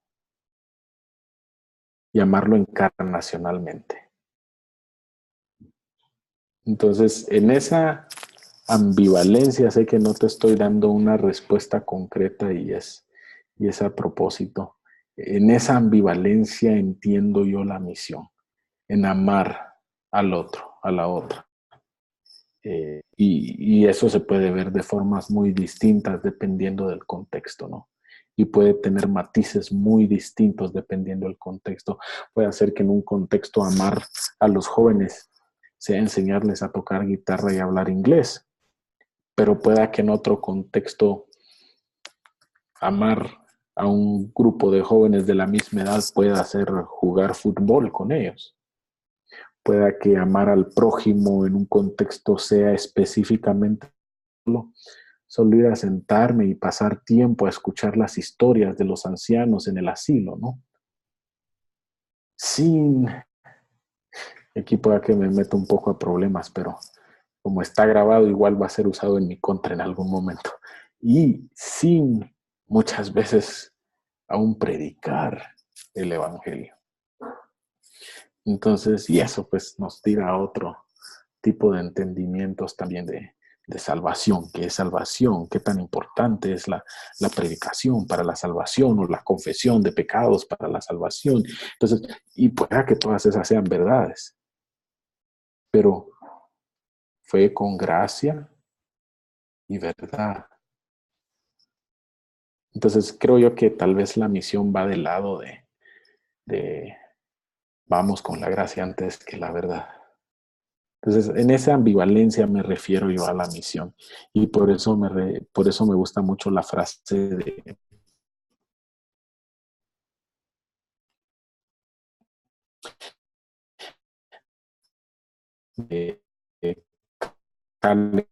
S1: y amarlo encarnacionalmente. Entonces, en esa ambivalencia, sé que no te estoy dando una respuesta concreta y es a propósito. En esa ambivalencia entiendo yo la misión, en amar al otro, a la otra. Y eso se puede ver de formas muy distintas dependiendo del contexto, ¿no? y puede tener matices muy distintos dependiendo del contexto. Puede ser que en un contexto amar a los jóvenes sea enseñarles a tocar guitarra y hablar inglés, pero pueda que en otro contexto amar a un grupo de jóvenes de la misma edad pueda ser jugar fútbol con ellos. Pueda que amar al prójimo en un contexto sea específicamente solo ir a sentarme y pasar tiempo a escuchar las historias de los ancianos en el asilo, ¿no? Sin, aquí pueda que me meto un poco a problemas, pero como está grabado, igual va a ser usado en mi contra en algún momento. Y sin muchas veces aún predicar el evangelio. Entonces, y eso pues nos tira a otro tipo de entendimientos también de salvación. ¿Qué es salvación? ¿Qué tan importante es la predicación para la salvación o la confesión de pecados para la salvación? Entonces, y pueda que todas esas sean verdades, pero fue con gracia y verdad. Entonces, creo yo que tal vez la misión va del lado de vamos con la gracia antes que la verdad. Entonces, en esa ambivalencia me refiero yo a la misión. Y por eso me gusta mucho la frase de Kaller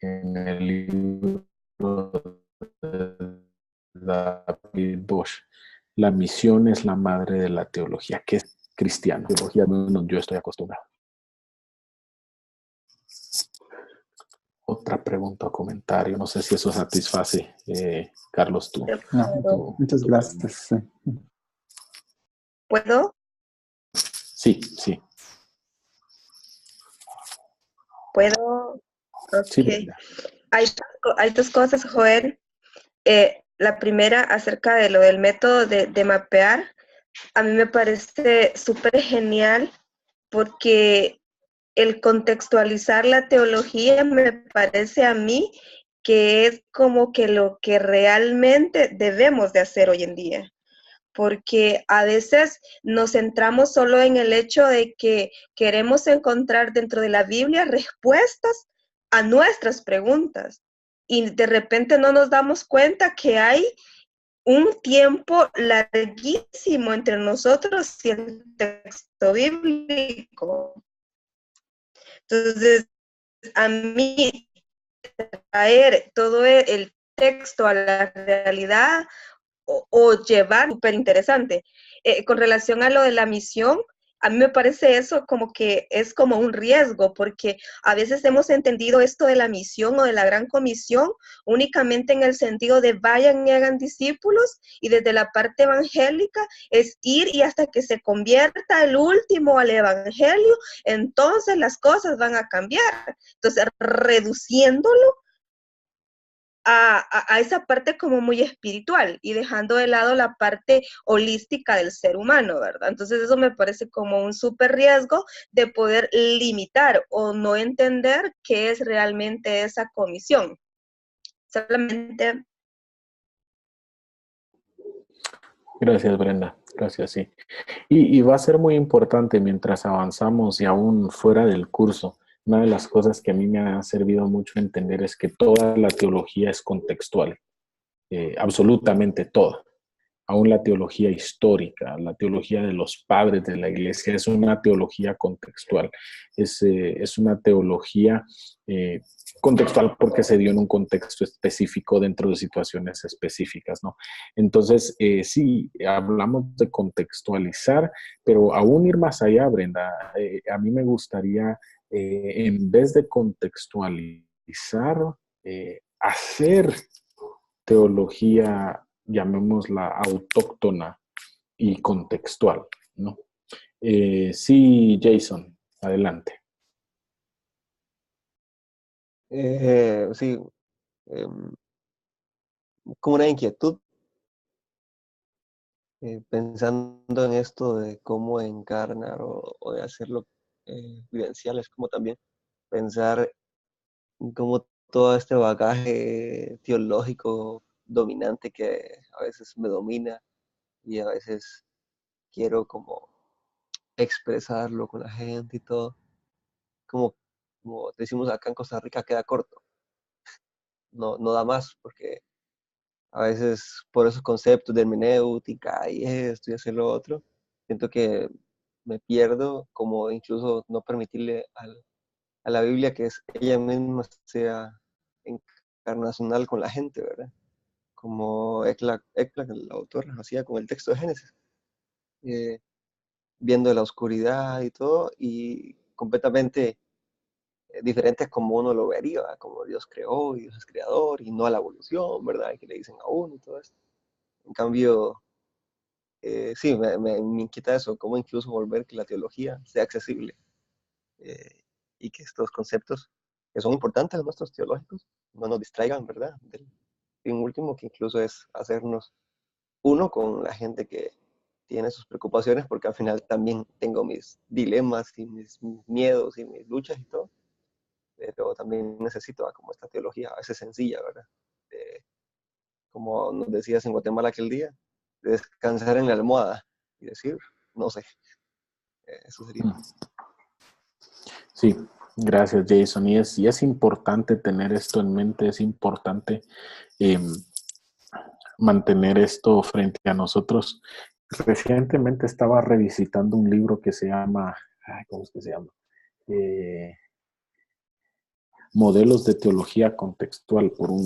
S1: en el libro de David Bosch. La misión es la madre de la teología, que es cristiana. Teología, no, yo estoy acostumbrado. Otra pregunta o comentario. No sé si eso satisface, Carlos, tú.
S8: No, muchas gracias. Sí.
S10: ¿Puedo?
S1: Sí, sí.
S10: ¿Puedo? Ok.
S1: Sí,
S10: Hay dos cosas, Joel. La primera, acerca de lo del método de mapear, a mí me parece súper genial porque el contextualizar la teología me parece a mí que es como que lo que realmente debemos de hacer hoy en día. Porque a veces nos centramos solo en el hecho de que queremos encontrar dentro de la Biblia respuestas a nuestras preguntas y de repente no nos damos cuenta que hay un tiempo larguísimo entre nosotros y el texto bíblico. Entonces, a mí, traer todo el texto a la realidad o llevar, súper interesante. Con relación a lo de la misión, a mí me parece eso como que es como un riesgo, porque a veces hemos entendido esto de la misión o de la gran comisión únicamente en el sentido de vayan y hagan discípulos, y desde la parte evangélica es ir y hasta que se convierta el último al evangelio, entonces las cosas van a cambiar. Entonces, reduciéndolo a esa parte como muy espiritual y dejando de lado la parte holística del ser humano, ¿verdad? Entonces eso me parece como un súper riesgo de poder limitar o no entender qué es realmente esa comisión. Solamente...
S1: Gracias, Brenda. Gracias, sí. Y va a ser muy importante mientras avanzamos y aún fuera del curso. Una de las cosas que a mí me ha servido mucho entender es que toda la teología es contextual, absolutamente toda. Aún la teología histórica, la teología de los padres de la iglesia es una teología contextual. Es una teología contextual porque se dio en un contexto específico dentro de situaciones específicas, ¿no? Entonces, sí, hablamos de contextualizar, pero aún ir más allá, Brenda, a mí me gustaría, en vez de contextualizar, hacer teología, llamémosla autóctona y contextual, ¿no? Sí, Jason, adelante.
S9: Sí, como una inquietud, pensando en esto de cómo encarnar o de hacerlo vivencial, es como también pensar en cómo todo este bagaje teológico dominante que a veces me domina y a veces quiero como expresarlo con la gente y todo, como, como decimos acá en Costa Rica, queda corto, no da más, porque a veces por esos conceptos de hermenéutica y esto y hacer lo otro, siento que me pierdo, como incluso no permitirle a la Biblia que es ella misma sea encarnacional con la gente, ¿verdad? Como Ekla, el autor, hacía con el texto de Génesis, eh, viendo la oscuridad y todo, y completamente diferente a como uno lo vería, ¿verdad? Como Dios creó y Dios es creador, y no a la evolución, ¿verdad? Que le dicen a uno y todo esto. En cambio, sí, me inquieta eso, cómo incluso volver que la teología sea accesible y que estos conceptos, que son importantes los nuestros teológicos, no nos distraigan, ¿verdad? Del fin último, que incluso es hacernos uno con la gente que tiene sus preocupaciones, porque al final también tengo mis dilemas y mis miedos y mis luchas y todo, pero también necesito como esta teología a veces sencilla, ¿verdad? Como nos decías en Guatemala aquel día, de descansar en la almohada y decir, no sé, eso sería.
S1: Sí, gracias Jason. Y es importante tener esto en mente, es importante eh, mantener esto frente a nosotros. Recientemente estaba revisitando un libro que se llama, ¿cómo es que se llama? Modelos de teología contextual por un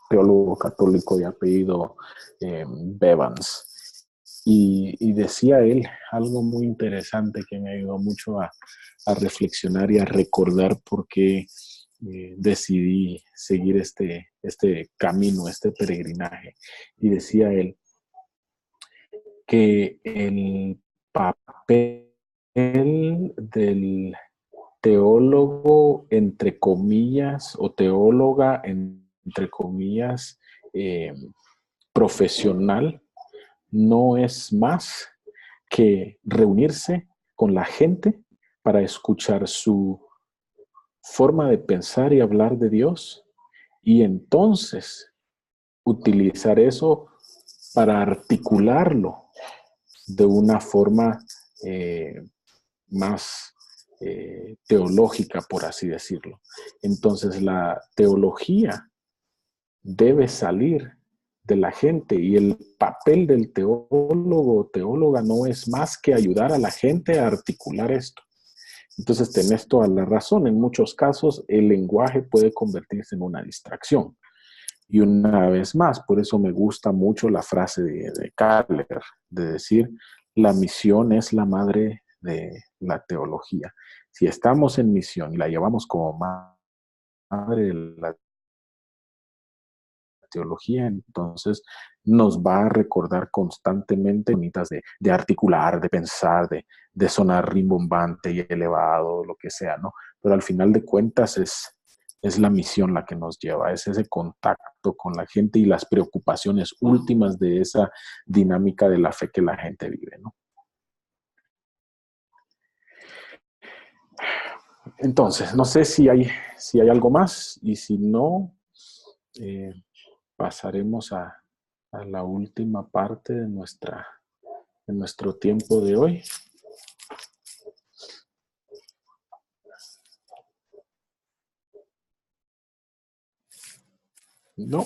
S1: teólogo católico de apellido Bevans. Y decía él algo muy interesante que me ayudó mucho a reflexionar y a recordar por qué decidí seguir este camino, este peregrinaje. Y decía él que el papel del teólogo, entre comillas, o teóloga, entre comillas, profesional, no es más que reunirse con la gente para escuchar su forma de pensar y hablar de Dios y entonces utilizar eso para articularlo de una forma más teológica, por así decirlo. Entonces la teología debe salir de la gente y el papel del teólogo o teóloga no es más que ayudar a la gente a articular esto. Entonces tenés toda la razón. En muchos casos el lenguaje puede convertirse en una distracción. Y una vez más, por eso me gusta mucho la frase de Kahler, de decir, la misión es la madre de la teología. Si estamos en misión y la llevamos como madre de la teología, entonces nos va a recordar constantemente de articular, de pensar, de sonar rimbombante y elevado, lo que sea, ¿no? Pero al final de cuentas es la misión la que nos lleva, es ese contacto con la gente y las preocupaciones últimas de esa dinámica de la fe que la gente vive, ¿no? Entonces, no sé si hay algo más y si no, pasaremos a la última parte de nuestro tiempo de hoy. ¿No?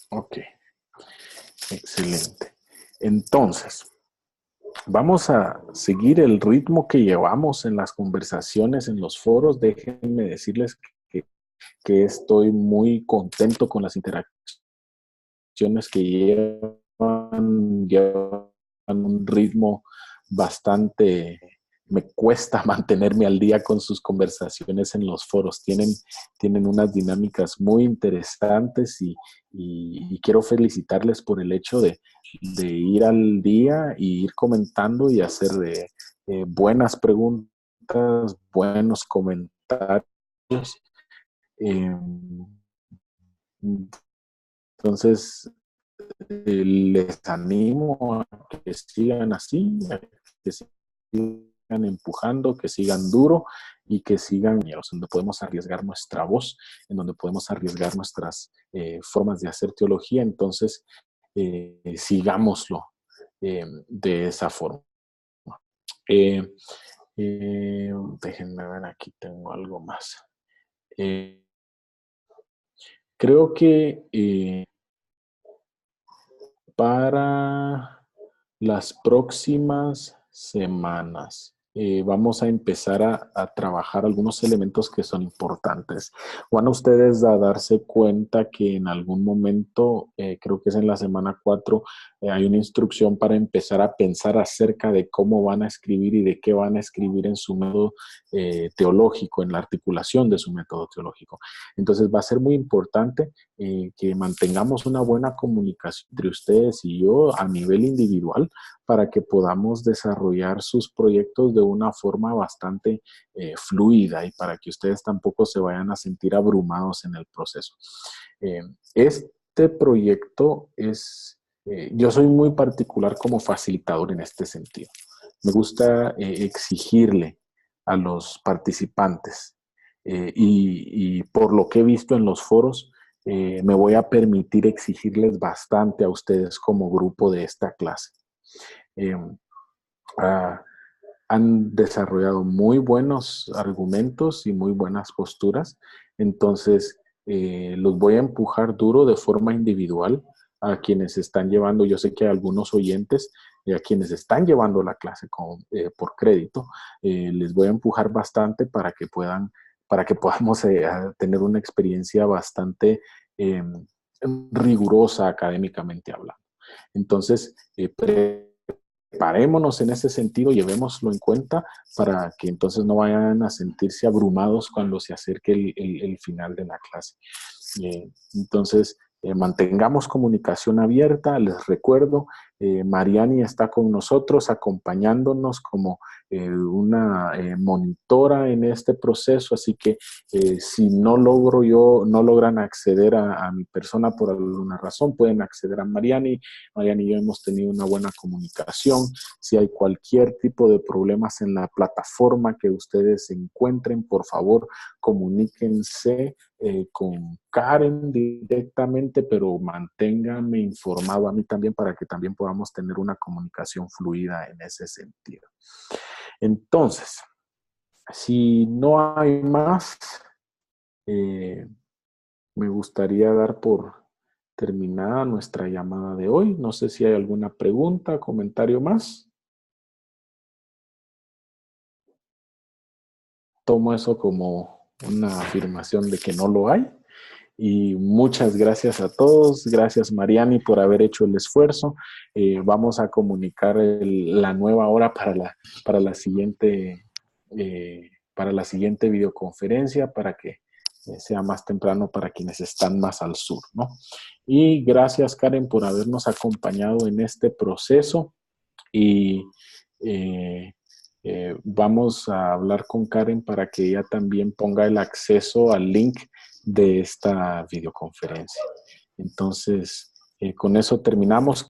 S1: Ok. Excelente. Entonces, vamos a seguir el ritmo que llevamos en las conversaciones, en los foros. Déjenme decirles que estoy muy contento con las interacciones que llevan un ritmo bastante. Me cuesta mantenerme al día con sus conversaciones en los foros. Tienen unas dinámicas muy interesantes y quiero felicitarles por el hecho de ir al día y ir comentando y hacer buenas preguntas, buenos comentarios. Entonces, les animo a que sigan así, a que sigan empujando, que sigan duro y que sigan, donde podemos arriesgar nuestra voz, en donde podemos arriesgar nuestras formas de hacer teología. Entonces, sigámoslo de esa forma. Déjenme ver, aquí tengo algo más. Creo que para las próximas semanas vamos a empezar a trabajar algunos elementos que son importantes. Van ustedes a darse cuenta que en algún momento, creo que es en la semana 4, hay una instrucción para empezar a pensar acerca de cómo van a escribir y de qué van a escribir en su método teológico, en la articulación de su método teológico. Entonces va a ser muy importante que mantengamos una buena comunicación entre ustedes y yo a nivel individual para que podamos desarrollar sus proyectos de una forma bastante fluida y para que ustedes tampoco se vayan a sentir abrumados en el proceso. Este proyecto es, yo soy muy particular como facilitador en este sentido. Me gusta exigirle a los participantes y por lo que he visto en los foros, me voy a permitir exigirles bastante a ustedes como grupo de esta clase. Han desarrollado muy buenos argumentos y muy buenas posturas, entonces los voy a empujar duro de forma individual a quienes están llevando, yo sé que hay algunos oyentes, a quienes están llevando la clase por crédito, les voy a empujar bastante para que podamos tener una experiencia bastante rigurosa académicamente hablando. Entonces, preparémonos en ese sentido, llevémoslo en cuenta para que entonces no vayan a sentirse abrumados cuando se acerque el final de la clase. Entonces, mantengamos comunicación abierta. Les recuerdo, Mariani está con nosotros acompañándonos como una monitora en este proceso, así que si no logran acceder a mi persona por alguna razón, pueden acceder a Mariani. Mariani y yo hemos tenido una buena comunicación. Si hay cualquier tipo de problemas en la plataforma que ustedes encuentren, por favor, comuníquense con Karen directamente, pero manténganme informado a mí también para que también podamos tener una comunicación fluida en ese sentido. Entonces, si no hay más, me gustaría dar por terminada nuestra llamada de hoy. No sé si hay alguna pregunta, comentario más. Tomo eso como una afirmación de que no lo hay. Y muchas gracias a todos. Gracias, Mariani, por haber hecho el esfuerzo. Vamos a comunicar la nueva hora para la siguiente videoconferencia para que sea más temprano para quienes están más al sur, ¿no? Y gracias, Karen, por habernos acompañado en este proceso. Y vamos a hablar con Karen para que ella también ponga el acceso al link de esta videoconferencia. Entonces, con eso terminamos.